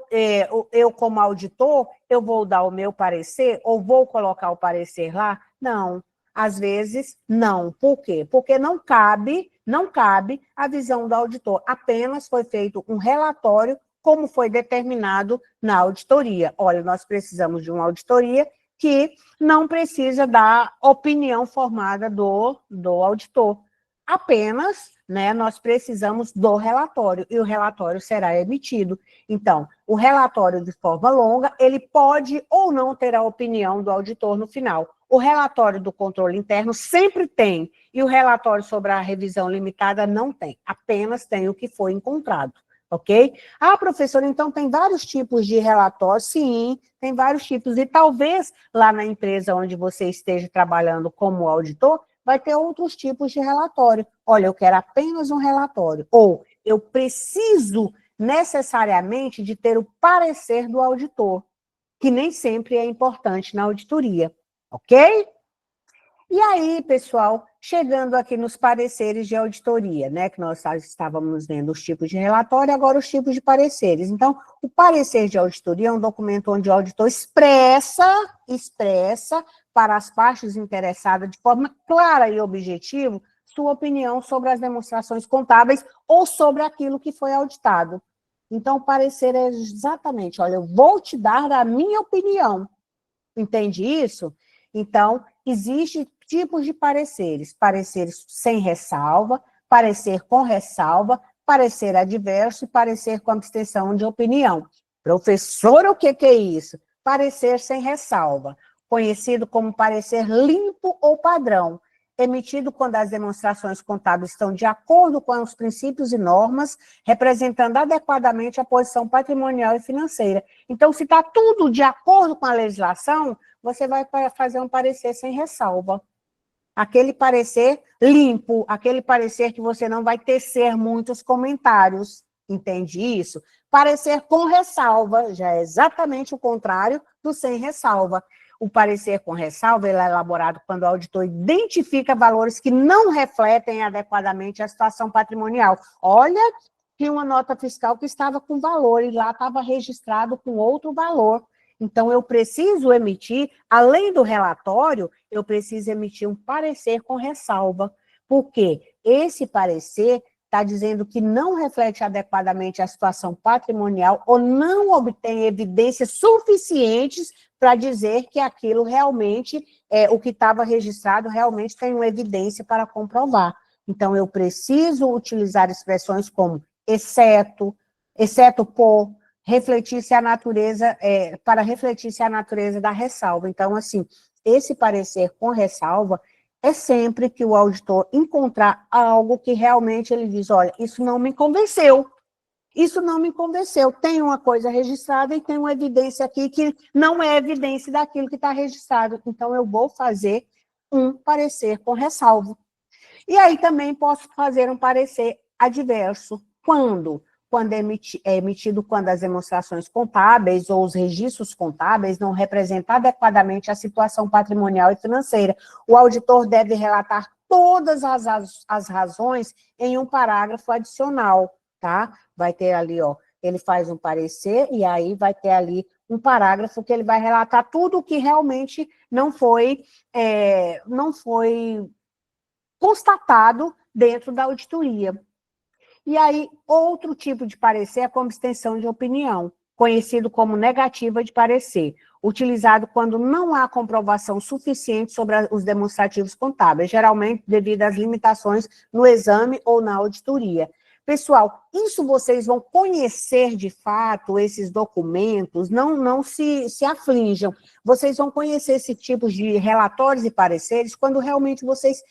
como auditor, eu vou dar o meu parecer ou vou colocar o parecer lá? Não, às vezes não. Por quê? Porque não cabe a visão do auditor. Apenas foi feito um relatório como foi determinado na auditoria. Olha, nós precisamos de uma auditoria que não precisa da opinião formada do auditor. Apenas, né, nós precisamos do relatório, e o relatório será emitido. Então, o relatório de forma longa, ele pode ou não ter a opinião do auditor no final. O relatório do controle interno sempre tem, e o relatório sobre a revisão limitada não tem, apenas tem o que foi encontrado. Ok? Ah, professor, então tem vários tipos de relatórios? Sim, tem vários tipos. E talvez lá na empresa onde você esteja trabalhando como auditor, vai ter outros tipos de relatório. Olha, eu quero apenas um relatório. Ou eu preciso necessariamente de ter o parecer do auditor, que nem sempre é importante na auditoria. Ok? E aí, pessoal, chegando aqui nos pareceres de auditoria, né, que nós estávamos vendo os tipos de relatório, agora os tipos de pareceres. Então, o parecer de auditoria é um documento onde o auditor expressa para as partes interessadas de forma clara e objetiva sua opinião sobre as demonstrações contábeis ou sobre aquilo que foi auditado. Então, o parecer é exatamente, olha, eu vou te dar a minha opinião. Entende isso? Então, existem tipos de pareceres. Pareceres sem ressalva, parecer com ressalva, parecer adverso e parecer com abstenção de opinião. Professor, o que é isso? Parecer sem ressalva, conhecido como parecer limpo ou padrão, emitido quando as demonstrações contábeis estão de acordo com os princípios e normas, representando adequadamente a posição patrimonial e financeira. Então, se está tudo de acordo com a legislação, você vai fazer um parecer sem ressalva. Aquele parecer limpo, aquele parecer que você não vai tecer muitos comentários. Entende isso? Parecer com ressalva, já é exatamente o contrário do sem ressalva. O parecer com ressalva ele é elaborado quando o auditor identifica valores que não refletem adequadamente a situação patrimonial. Olha tinha uma nota fiscal que estava com valor, e lá estava registrado com outro valor. Então, eu preciso emitir, além do relatório, eu preciso emitir um parecer com ressalva, porque esse parecer está dizendo que não reflete adequadamente a situação patrimonial ou não obtém evidências suficientes para dizer que aquilo realmente, o que estava registrado, realmente tem uma evidência para comprovar. Então, eu preciso utilizar expressões como exceto por, refletir-se a natureza, para refletir-se a natureza da ressalva. Então, assim, esse parecer com ressalva é sempre que o auditor encontrar algo que realmente ele diz, olha, isso não me convenceu, tem uma coisa registrada e tem uma evidência aqui que não é evidência daquilo que está registrado, então eu vou fazer um parecer com ressalva. E aí também posso fazer um parecer adverso. Quando? Quando é emitido quando as demonstrações contábeis ou os registros contábeis não representam adequadamente a situação patrimonial e financeira. O auditor deve relatar todas as razões em um parágrafo adicional, tá? Vai ter ali, ó, ele faz um parecer e aí vai ter ali um parágrafo que ele vai relatar tudo o que realmente não foi constatado dentro da auditoria. E aí, outro tipo de parecer é como extensão de opinião, conhecido como negativa de parecer, utilizado quando não há comprovação suficiente sobre os demonstrativos contábeis, geralmente devido às limitações no exame ou na auditoria. Pessoal, isso vocês vão conhecer de fato esses documentos, não se aflijam. Vocês vão conhecer esse tipo de relatórios e pareceres quando realmente vocês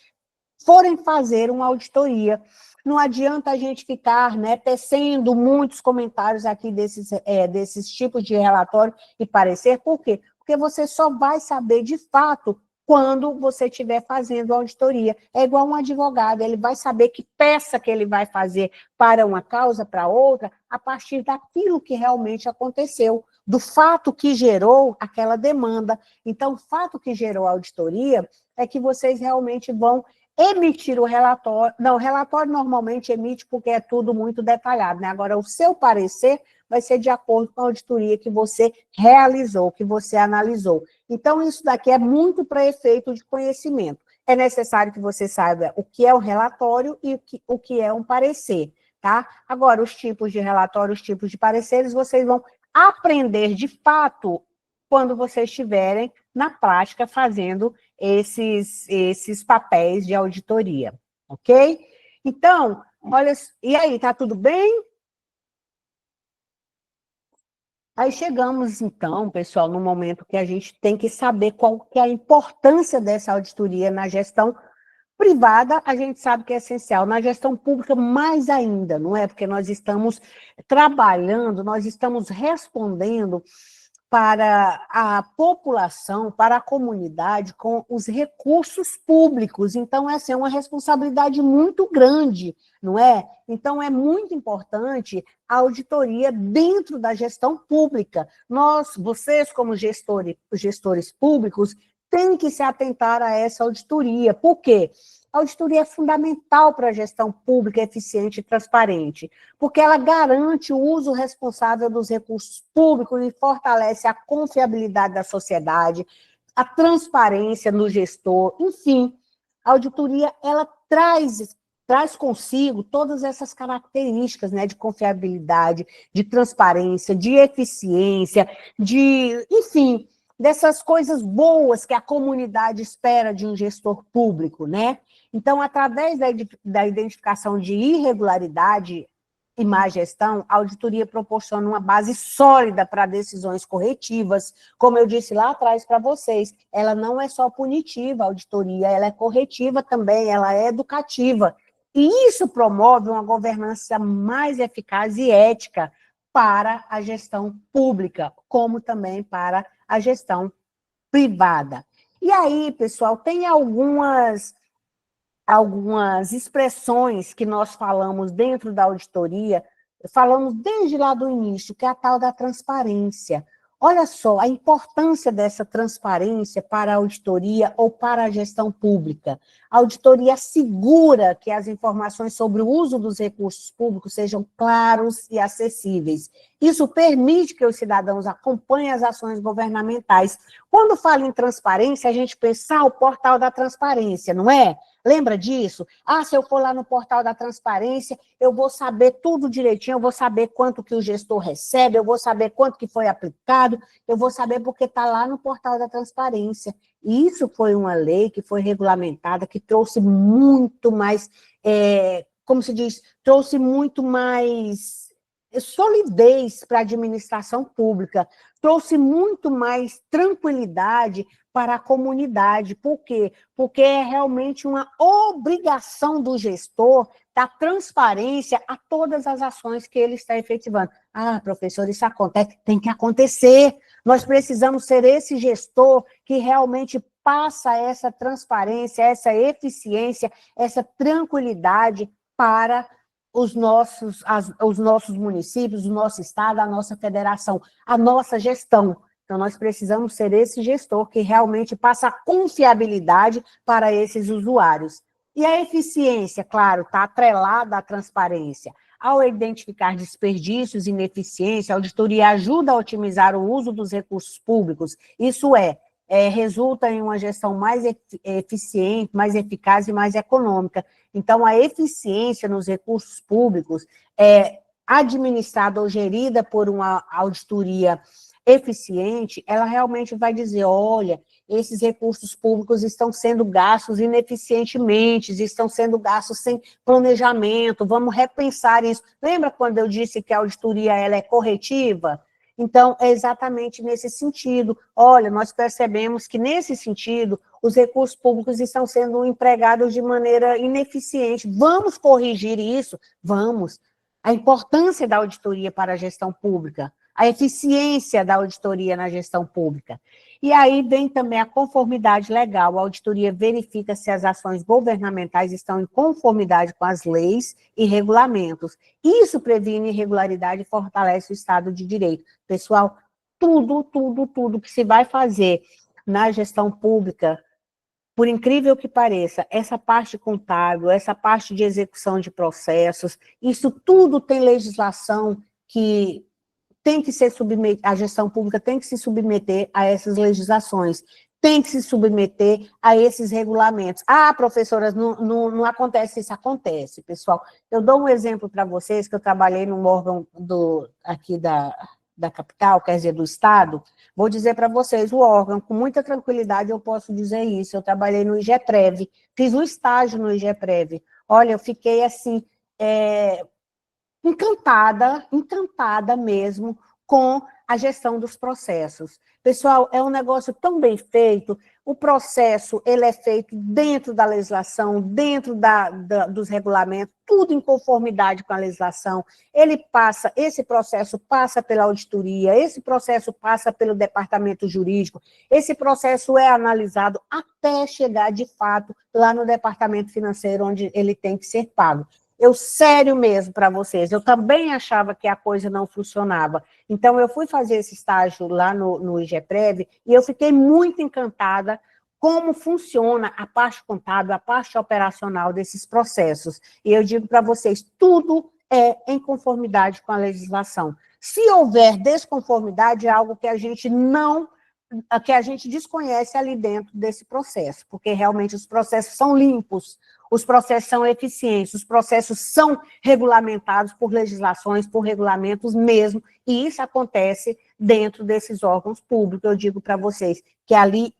forem fazer uma auditoria. Não adianta a gente ficar, né, tecendo muitos comentários aqui desses tipos de relatório e parecer. Por quê? Porque você só vai saber, de fato, quando você estiver fazendo a auditoria. É igual um advogado, ele vai saber que peça que ele vai fazer para uma causa, para outra, a partir daquilo que realmente aconteceu, do fato que gerou aquela demanda. Então, o fato que gerou a auditoria é que vocês realmente vão emitir o relatório. Não, o relatório normalmente emite porque é tudo muito detalhado, né? Agora, o seu parecer vai ser de acordo com a auditoria que você realizou, que você analisou. Então, isso daqui é muito para efeito de conhecimento. É necessário que você saiba o que é um relatório e o que é um parecer, tá? Agora, os tipos de relatório, os tipos de pareceres, vocês vão aprender de fato quando vocês estiverem na prática fazendo esses papéis de auditoria, ok? Então, olha, e aí, tá tudo bem? Aí chegamos, então, pessoal, no momento que a gente tem que saber qual que é a importância dessa auditoria na gestão privada, a gente sabe que é essencial, na gestão pública mais ainda, não é? Porque nós estamos trabalhando, nós estamos respondendo para a população, para a comunidade, com os recursos públicos. Então, essa é uma responsabilidade muito grande, não é? Então, é muito importante a auditoria dentro da gestão pública. Vocês, como gestores públicos, têm que se atentar a essa auditoria. Por quê? A auditoria é fundamental para a gestão pública eficiente e transparente, porque ela garante o uso responsável dos recursos públicos e fortalece a confiabilidade da sociedade, a transparência no gestor, enfim. A auditoria, ela traz consigo todas essas características, né, de confiabilidade, de transparência, de eficiência, enfim, dessas coisas boas que a comunidade espera de um gestor público, né? Então, através da identificação de irregularidade e má gestão, a auditoria proporciona uma base sólida para decisões corretivas. Como eu disse lá atrás para vocês, ela não é só punitiva, a auditoria, ela é corretiva também, ela é educativa. E isso promove uma governança mais eficaz e ética para a gestão pública, como também para a gestão privada. E aí, pessoal, tem algumas expressões que nós falamos dentro da auditoria, falamos desde lá do início, que é a tal da transparência. Olha só a importância dessa transparência para a auditoria ou para a gestão pública. A auditoria assegura que as informações sobre o uso dos recursos públicos sejam claros e acessíveis. Isso permite que os cidadãos acompanhem as ações governamentais. Quando fala em transparência, a gente pensa, o portal da transparência, não é? Lembra disso? Se eu for lá no portal da transparência, eu vou saber tudo direitinho, eu vou saber quanto que o gestor recebe, eu vou saber quanto que foi aplicado, eu vou saber porque está lá no portal da transparência. E isso foi uma lei que foi regulamentada, que trouxe muito mais, como se diz, trouxe muito mais solidez para a administração pública, trouxe muito mais tranquilidade para a comunidade. Por quê? Porque é realmente uma obrigação do gestor dar transparência a todas as ações que ele está efetivando. Professor, isso acontece, tem que acontecer. Nós precisamos ser esse gestor que realmente passa essa transparência, essa eficiência, essa tranquilidade para os nossos municípios, o nosso estado, a nossa federação, a nossa gestão. Então, nós precisamos ser esse gestor que realmente passa a confiabilidade para esses usuários. E a eficiência, claro, está atrelada à transparência. Ao identificar desperdícios e ineficiência, a auditoria ajuda a otimizar o uso dos recursos públicos. Isso resulta em uma gestão mais eficiente, mais eficaz e mais econômica. Então, a eficiência nos recursos públicos administrada ou gerida por uma auditoria eficiente, ela realmente vai dizer, olha, esses recursos públicos estão sendo gastos ineficientemente, estão sendo gastos sem planejamento, vamos repensar isso. Lembra quando eu disse que a auditoria ela é corretiva? Então, é exatamente nesse sentido. Olha, nós percebemos que, nesse sentido, os recursos públicos estão sendo empregados de maneira ineficiente. Vamos corrigir isso? Vamos. A importância da auditoria para a gestão pública, a eficiência da auditoria na gestão pública. E aí vem também a conformidade legal. A auditoria verifica se as ações governamentais estão em conformidade com as leis e regulamentos. Isso previne irregularidade e fortalece o Estado de Direito. Pessoal, tudo que se vai fazer na gestão pública, por incrível que pareça, essa parte contábil, essa parte de execução de processos, isso tudo tem legislação que tem que ser submetida, a gestão pública tem que se submeter a essas legislações, tem que se submeter a esses regulamentos. Professoras, não acontece isso, acontece, pessoal. Eu dou um exemplo para vocês, que eu trabalhei num órgão aqui da capital, quer dizer, do Estado, vou dizer para vocês, o órgão, com muita tranquilidade eu posso dizer isso, eu trabalhei no IGEPREV, fiz um estágio no IGEPREV, olha, eu fiquei assim, encantada mesmo com a gestão dos processos. Pessoal, é um negócio tão bem feito, o processo ele é feito dentro da legislação, dentro dos regulamentos, tudo em conformidade com a legislação, esse processo passa pela auditoria, esse processo passa pelo departamento jurídico, esse processo é analisado até chegar, de fato, lá no departamento financeiro, onde ele tem que ser pago. Sério mesmo para vocês, eu também achava que a coisa não funcionava. Então, eu fui fazer esse estágio lá no IGEPREV e eu fiquei muito encantada como funciona a parte contábil, a parte operacional desses processos. E eu digo para vocês, tudo é em conformidade com a legislação. Se houver desconformidade, é algo que a gente desconhece ali dentro desse processo, porque realmente os processos são limpos, os processos são eficientes, os processos são regulamentados por legislações, por regulamentos mesmo, e isso acontece dentro desses órgãos públicos. Eu digo para vocês que ali,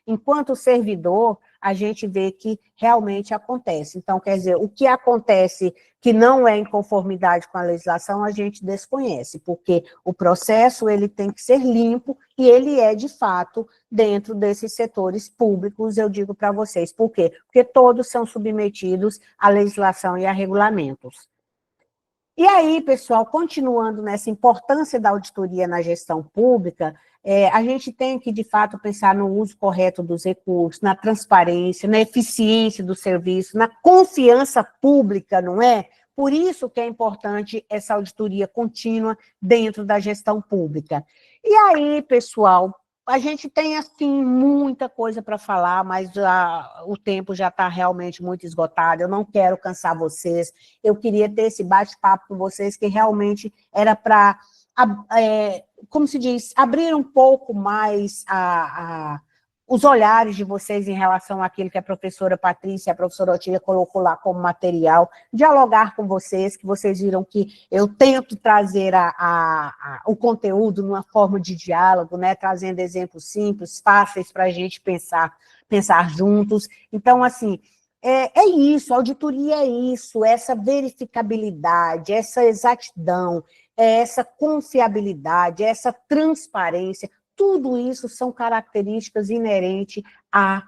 enquanto servidor, a gente vê que realmente acontece. Então, quer dizer, o que acontece que não é em conformidade com a legislação, a gente desconhece, porque o processo ele tem que ser limpo e ele é, de fato, dentro desses setores públicos, eu digo para vocês. Por quê? Porque todos são submetidos à legislação e a regulamentos. E aí, pessoal, continuando nessa importância da auditoria na gestão pública, a gente tem que, de fato, pensar no uso correto dos recursos, na transparência, na eficiência do serviço, na confiança pública, não é? Por isso que é importante essa auditoria contínua dentro da gestão pública. E aí, pessoal, a gente tem, assim, muita coisa para falar, mas o tempo já está realmente muito esgotado, eu não quero cansar vocês, eu queria ter esse bate-papo com vocês, que realmente era para, como se diz, abrir um pouco mais os olhares de vocês em relação àquilo que a professora Patrícia e a professora Otília colocou lá como material, dialogar com vocês, que vocês viram que eu tento trazer o conteúdo numa forma de diálogo, né, trazendo exemplos simples, fáceis para a gente pensar juntos. Então, assim, é isso, a auditoria é isso, essa verificabilidade, essa exatidão, essa confiabilidade, essa transparência, tudo isso são características inerentes à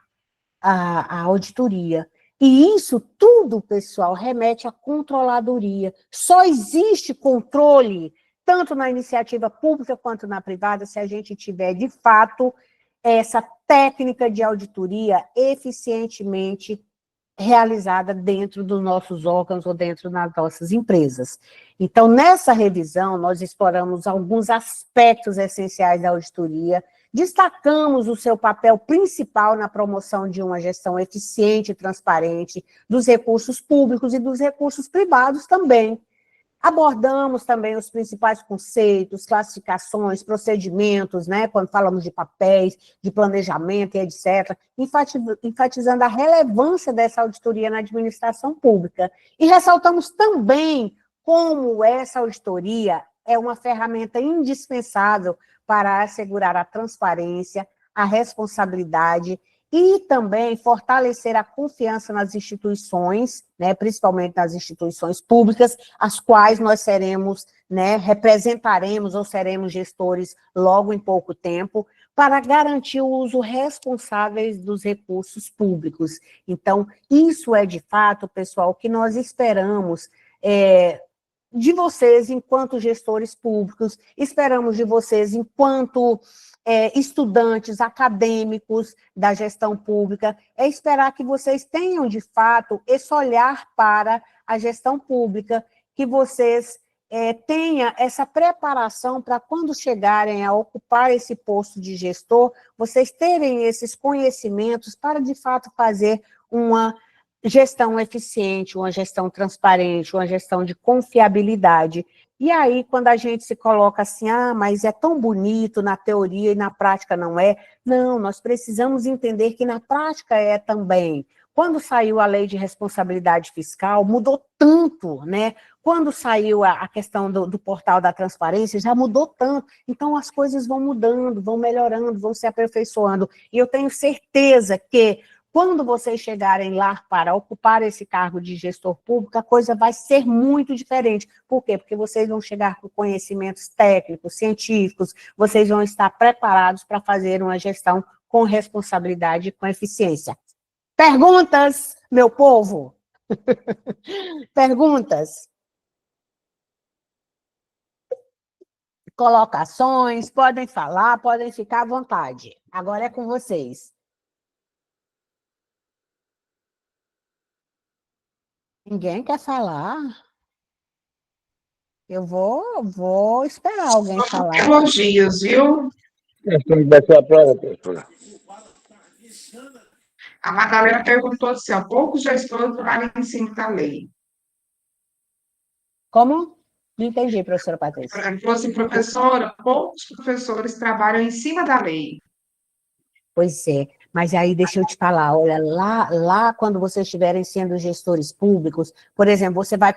auditoria. E isso tudo, pessoal, remete à controladoria. Só existe controle, tanto na iniciativa pública quanto na privada, se a gente tiver, de fato, essa técnica de auditoria eficientemente realizada dentro dos nossos órgãos ou dentro das nossas empresas. Então, nessa revisão, nós exploramos alguns aspectos essenciais da auditoria, destacamos o seu papel principal na promoção de uma gestão eficiente e transparente dos recursos públicos e dos recursos privados também. Abordamos também os principais conceitos, classificações, procedimentos, né, quando falamos de papéis, de planejamento e etc., enfatizando a relevância dessa auditoria na administração pública. E ressaltamos também como essa auditoria é uma ferramenta indispensável para assegurar a transparência, a responsabilidade e também fortalecer a confiança nas instituições, né, principalmente nas instituições públicas, as quais nós seremos, né, representaremos ou seremos gestores logo em pouco tempo, para garantir o uso responsável dos recursos públicos. Então, isso é, de fato, pessoal, o que nós esperamos de vocês enquanto gestores públicos, esperamos de vocês enquanto estudantes, acadêmicos da gestão pública, é esperar que vocês tenham, de fato, esse olhar para a gestão pública, que vocês tenham essa preparação para, quando chegarem a ocupar esse posto de gestor, vocês terem esses conhecimentos para, de fato, fazer uma gestão eficiente, uma gestão transparente, uma gestão de confiabilidade. E aí, quando a gente se coloca assim, mas é tão bonito na teoria e na prática não é. Não, nós precisamos entender que na prática é também. Quando saiu a lei de responsabilidade fiscal, mudou tanto, né? Quando saiu a questão do portal da transparência, já mudou tanto. Então, as coisas vão mudando, vão melhorando, vão se aperfeiçoando. E eu tenho certeza que quando vocês chegarem lá para ocupar esse cargo de gestor público, a coisa vai ser muito diferente. Por quê? Porque vocês vão chegar com conhecimentos técnicos, científicos, vocês vão estar preparados para fazer uma gestão com responsabilidade e com eficiência. Perguntas, meu povo? Perguntas? Colocações, podem falar, podem ficar à vontade. Agora é com vocês. Ninguém quer falar? Eu vou esperar alguém falar.
Elogios, viu?
Vai ser a prova, professora.
A Madalena perguntou assim, poucos gestores trabalham em cima da lei.
Como? Não entendi, professora Patrícia.
Ela falou assim, professora, poucos professores trabalham em cima da lei.
Pois é, mas aí deixa eu te falar, olha, lá quando vocês estiverem sendo gestores públicos, por exemplo, você vai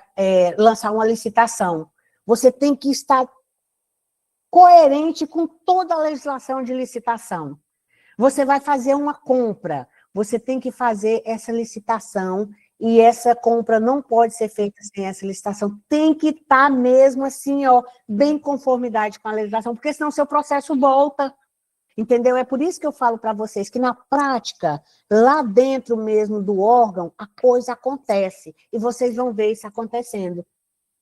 lançar uma licitação, você tem que estar coerente com toda a legislação de licitação. Você vai fazer uma compra, você tem que fazer essa licitação, e essa compra não pode ser feita sem essa licitação, tem que estar mesmo assim, bem em conformidade com a legislação, porque senão seu processo volta. Entendeu? É por isso que eu falo para vocês que, na prática, lá dentro mesmo do órgão, a coisa acontece, e vocês vão ver isso acontecendo.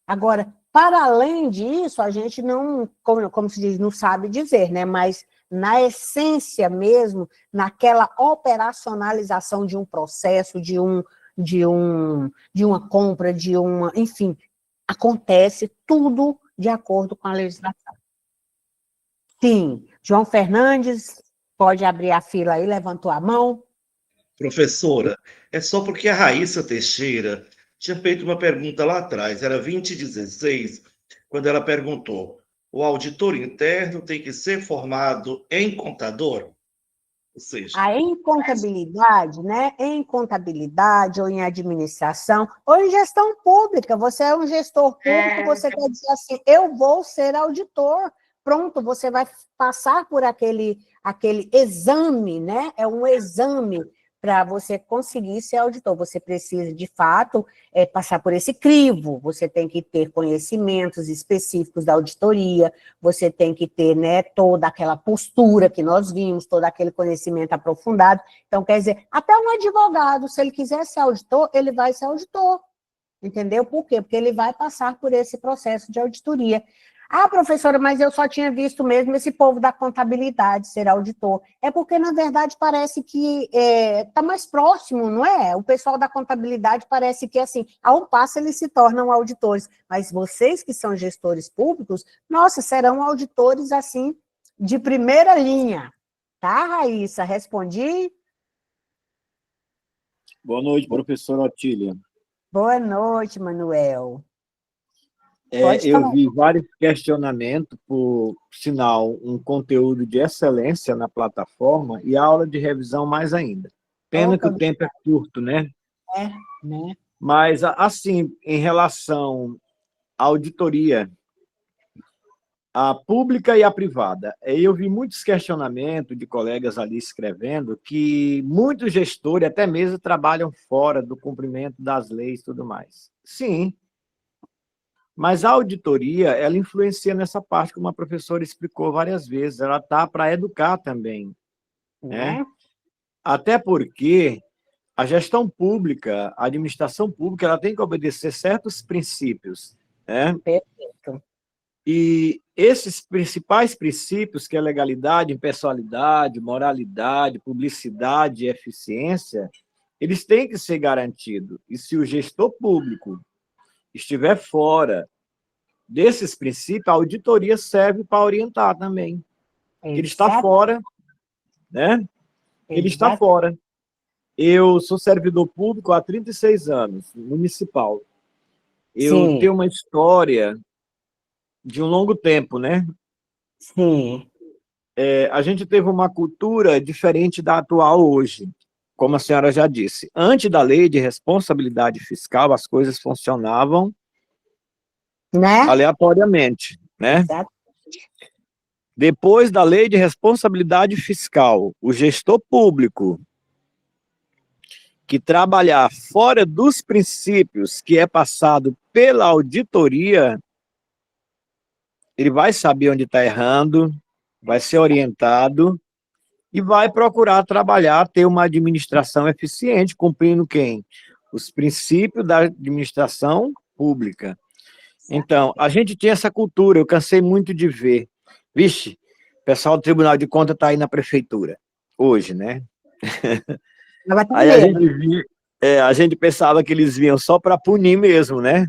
Agora, para além disso, a gente não, como se diz, não sabe dizer, né? Mas, na essência mesmo, naquela operacionalização de um processo, de uma compra, enfim, acontece tudo de acordo com a legislação. Sim. João Fernandes, pode abrir a fila aí, levantou a mão.
Professora, é só porque a Raíssa Teixeira tinha feito uma pergunta lá atrás, era 2016, quando ela perguntou: o auditor interno tem que ser formado em contador? Ou seja,
Em contabilidade, né? Em contabilidade ou em administração, ou em gestão pública, você é um gestor público, você quer dizer assim, eu vou ser auditor. Pronto, você vai passar por aquele exame, né? É um exame para você conseguir ser auditor. Você precisa, de fato, passar por esse crivo, você tem que ter conhecimentos específicos da auditoria, você tem que ter, né, toda aquela postura que nós vimos, todo aquele conhecimento aprofundado. Então, quer dizer, até um advogado, se ele quiser ser auditor, ele vai ser auditor. Entendeu? Por quê? Porque ele vai passar por esse processo de auditoria. Ah, professora, mas eu só tinha visto mesmo esse povo da contabilidade ser auditor. É porque, na verdade, parece que está mais próximo, não é? O pessoal da contabilidade parece que, assim, a um passo eles se tornam auditores. Mas vocês que são gestores públicos, nossa, serão auditores, assim, de primeira linha. Tá, Raíssa? Respondi?
Boa noite, professora Otília.
Boa noite, Manuel. Pode
Eu
falar.
vi vários questionamentos, por sinal, um conteúdo de excelência na plataforma e a aula de revisão mais ainda. Pena que o tempo é curto, né?
Né?
Mas, assim, em relação à auditoria, a pública e a privada, eu vi muitos questionamentos de colegas ali escrevendo que muitos gestores, até mesmo, trabalham fora do cumprimento das leis e tudo mais. Sim, mas a auditoria, ela influencia nessa parte, como a professora explicou várias vezes, ela está para educar também, né? Até porque a gestão pública, a administração pública, ela tem que obedecer certos princípios, né?
Perfeito.
E esses principais princípios, que é legalidade, impessoalidade, moralidade, publicidade e eficiência, eles têm que ser garantidos. E se o gestor público estiver fora desses princípios, a auditoria serve para orientar também. Ele está fora, né? Ele está fora. Eu sou servidor público há 36 anos, municipal. Eu tenho uma história de um longo tempo, né?
Sim.
A gente teve uma cultura diferente da atual hoje, como a senhora já disse. Antes da lei de responsabilidade fiscal, as coisas funcionavam, né, aleatoriamente, né?
Exato.
Depois da lei de responsabilidade fiscal, o gestor público que trabalhar fora dos princípios que é passado pela auditoria, ele vai saber onde está errando, vai ser orientado e vai procurar trabalhar, ter uma administração eficiente, cumprindo quem? Os princípios da administração pública. Então, a gente tinha essa cultura, eu cansei muito de ver. Vixe, o pessoal do Tribunal de Contas está aí na prefeitura, hoje, né? Aí a gente pensava que eles vinham só para punir mesmo, né?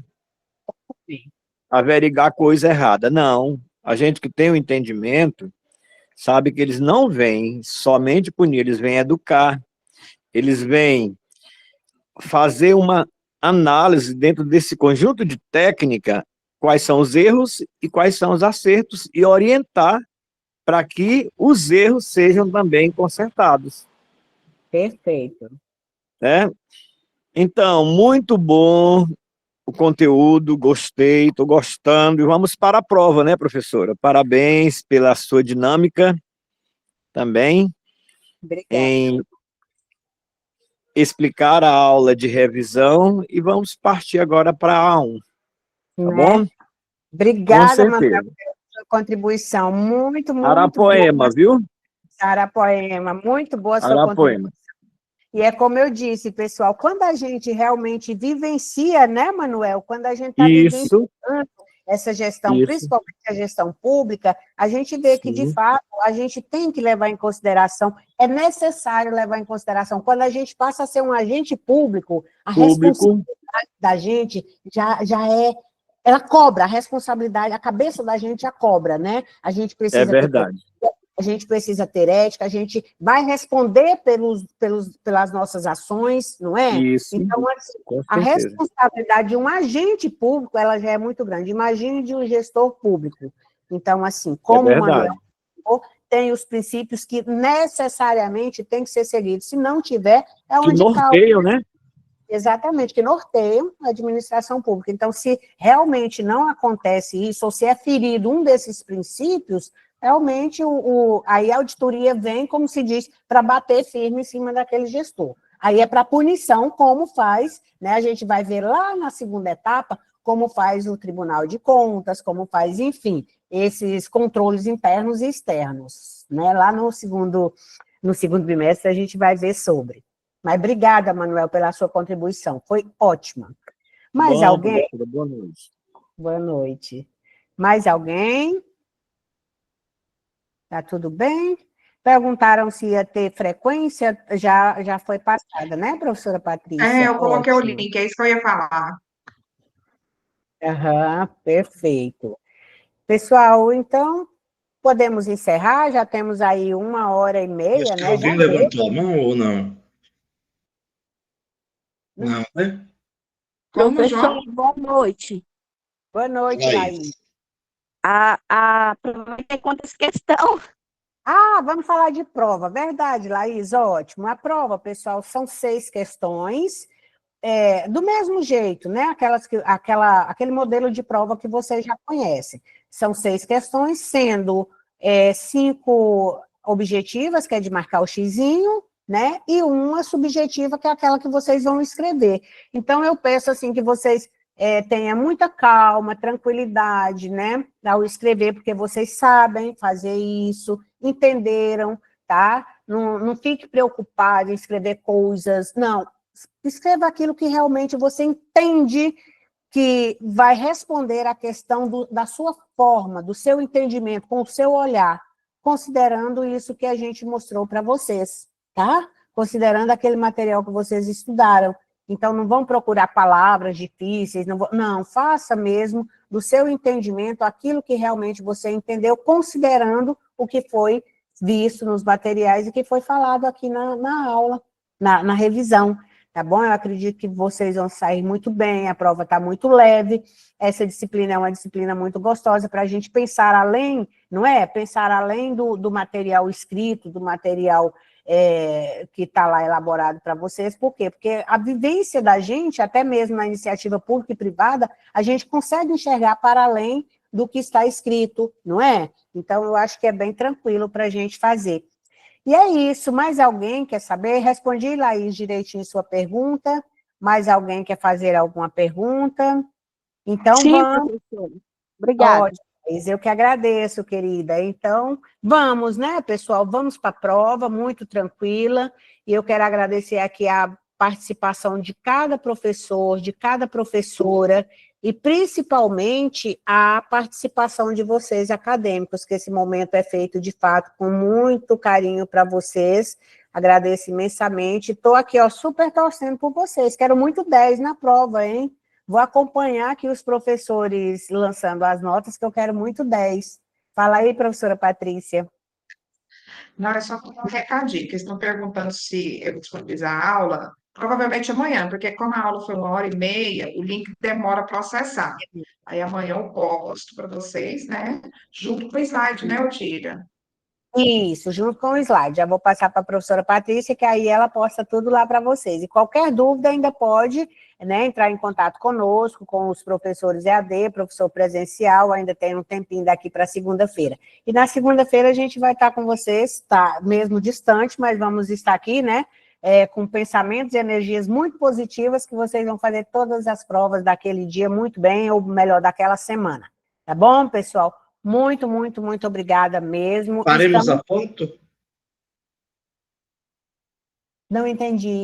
Averiguar coisa errada. Não, a gente que tem o entendimento sabe que eles não vêm somente punir, eles vêm educar, eles vêm fazer uma análise dentro desse conjunto de técnica, quais são os erros e quais são os acertos, e orientar para que os erros sejam também consertados.
Perfeito.
Né? Então, muito bom o conteúdo, gostei, estou gostando, e vamos para a prova, né, professora? Parabéns pela sua dinâmica também.
Obrigada.
Em explicar a aula de revisão, e vamos partir agora para a A1, tá bom?
Obrigada, Manuel, pela sua contribuição, muito
Arapoema,
boa.
Viu?
Arapoema, muito boa a sua
Arapoema.
contribuição. E é como eu disse, pessoal, quando a gente realmente vivencia, né, Manuel? Quando a gente está vivenciando essa gestão, principalmente a gestão pública, a gente vê que, de fato, a gente tem que levar em consideração, é necessário levar em consideração, quando a gente passa a ser um agente público, a responsabilidade da gente já é ela cobra, a responsabilidade, a cabeça da gente a cobra, né? A gente precisa
É verdade.
a gente precisa ter ética, a gente vai responder pelas nossas ações, não é?
Isso,
Então, assim,
com
a
certeza.
responsabilidade de um agente público, ela já é muito grande. Imagine de um gestor público. Então, assim, como o Manuel
verdade.
falou, tem os princípios que necessariamente tem que ser seguidos. Se não tiver, é
Que
onde causa.
norteiam, né?
Exatamente, que norteiam a administração pública. Então, se realmente não acontece isso, ou se é ferido um desses princípios, realmente aí a auditoria vem, como se diz, para bater firme em cima daquele gestor. Aí é para punição, como faz, né? A gente vai ver lá na segunda etapa, como faz o Tribunal de Contas, como faz, enfim, esses controles internos e externos, né? Lá no segundo bimestre a gente vai ver sobre. Mas obrigada, Manuel, pela sua contribuição. Foi ótima. Mais
Bom,
alguém?
professora, boa noite.
Boa noite. Mais alguém? Tá tudo bem? Perguntaram se ia ter frequência, já foi passada, né, professora Patrícia?
Eu coloquei o
Ótimo.
link, é isso que eu ia falar.
Aham, perfeito. Pessoal, então, podemos encerrar, já temos aí 1h30, né? Já
Alguém
deu.
levantou a mão ou não? Não, né?
Como,
Professor,
João?
boa noite.
Boa noite, Laís.
Aproveitei quantas questão.
Vamos falar de prova. Verdade, Laís, ótimo. A prova, pessoal, são 6 questões, do mesmo jeito, né? Aquele modelo de prova que vocês já conhecem. São 6 questões, sendo 5 objetivas, que é de marcar o xizinho, né? E uma subjetiva, que é aquela que vocês vão escrever. Então, eu peço, assim, que vocês tenham muita calma, tranquilidade, né? Ao escrever, porque vocês sabem fazer isso, entenderam, tá? Não fique preocupado em escrever coisas, não. Escreva aquilo que realmente você entende que vai responder à questão da sua forma, do seu entendimento, com o seu olhar, considerando isso que a gente mostrou para vocês, tá? Considerando aquele material que vocês estudaram. Então, não vão procurar palavras difíceis, não, faça mesmo do seu entendimento aquilo que realmente você entendeu, considerando o que foi visto nos materiais e que foi falado aqui na aula, na revisão. Tá bom? Eu acredito que vocês vão sair muito bem, a prova está muito leve, essa disciplina é uma disciplina muito gostosa para a gente pensar além, não é? Pensar além do material escrito, do material que está lá elaborado para vocês. Por quê? Porque a vivência da gente, até mesmo na iniciativa pública e privada, a gente consegue enxergar para além do que está escrito, não é? Então, eu acho que é bem tranquilo para a gente fazer. E é isso. Mais alguém quer saber? Respondi, Laís, direitinho sua pergunta. Mais alguém quer fazer alguma pergunta? Então,
Sim,
vamos.
professora. Obrigada.
Ótimo, Laís, eu que agradeço, querida. Então, vamos, né, pessoal? Vamos para a prova, muito tranquila. E eu quero agradecer aqui a participação de cada professor, de cada professora, e principalmente a participação de vocês acadêmicos, que esse momento é feito, de fato, com muito carinho para vocês. Agradeço imensamente. Estou aqui, ó, super torcendo por vocês. Quero muito 10 na prova, hein? Vou acompanhar aqui os professores lançando as notas, que eu quero muito 10. Fala aí, professora Patrícia.
Não, é só um recadinho, que eles estão perguntando se eu disponibilizar a aula, provavelmente amanhã, porque como a aula foi 1h30, o link demora a processar. Aí amanhã eu posto para vocês, né? Junto com o slide, né, Otília?
Isso, junto com o slide. Já vou passar para a professora Patrícia, que aí ela posta tudo lá para vocês. E qualquer dúvida ainda pode, né, entrar em contato conosco, com os professores EAD, professor presencial, ainda tem um tempinho daqui para segunda-feira. E na segunda-feira a gente vai estar com vocês, tá mesmo distante, mas vamos estar aqui, né, com pensamentos e energias muito positivas, que vocês vão fazer todas as provas daquele dia muito bem, ou melhor, daquela semana. Tá bom, pessoal? Muito, muito, muito obrigada mesmo.
Faremos a ponto?
Não entendi.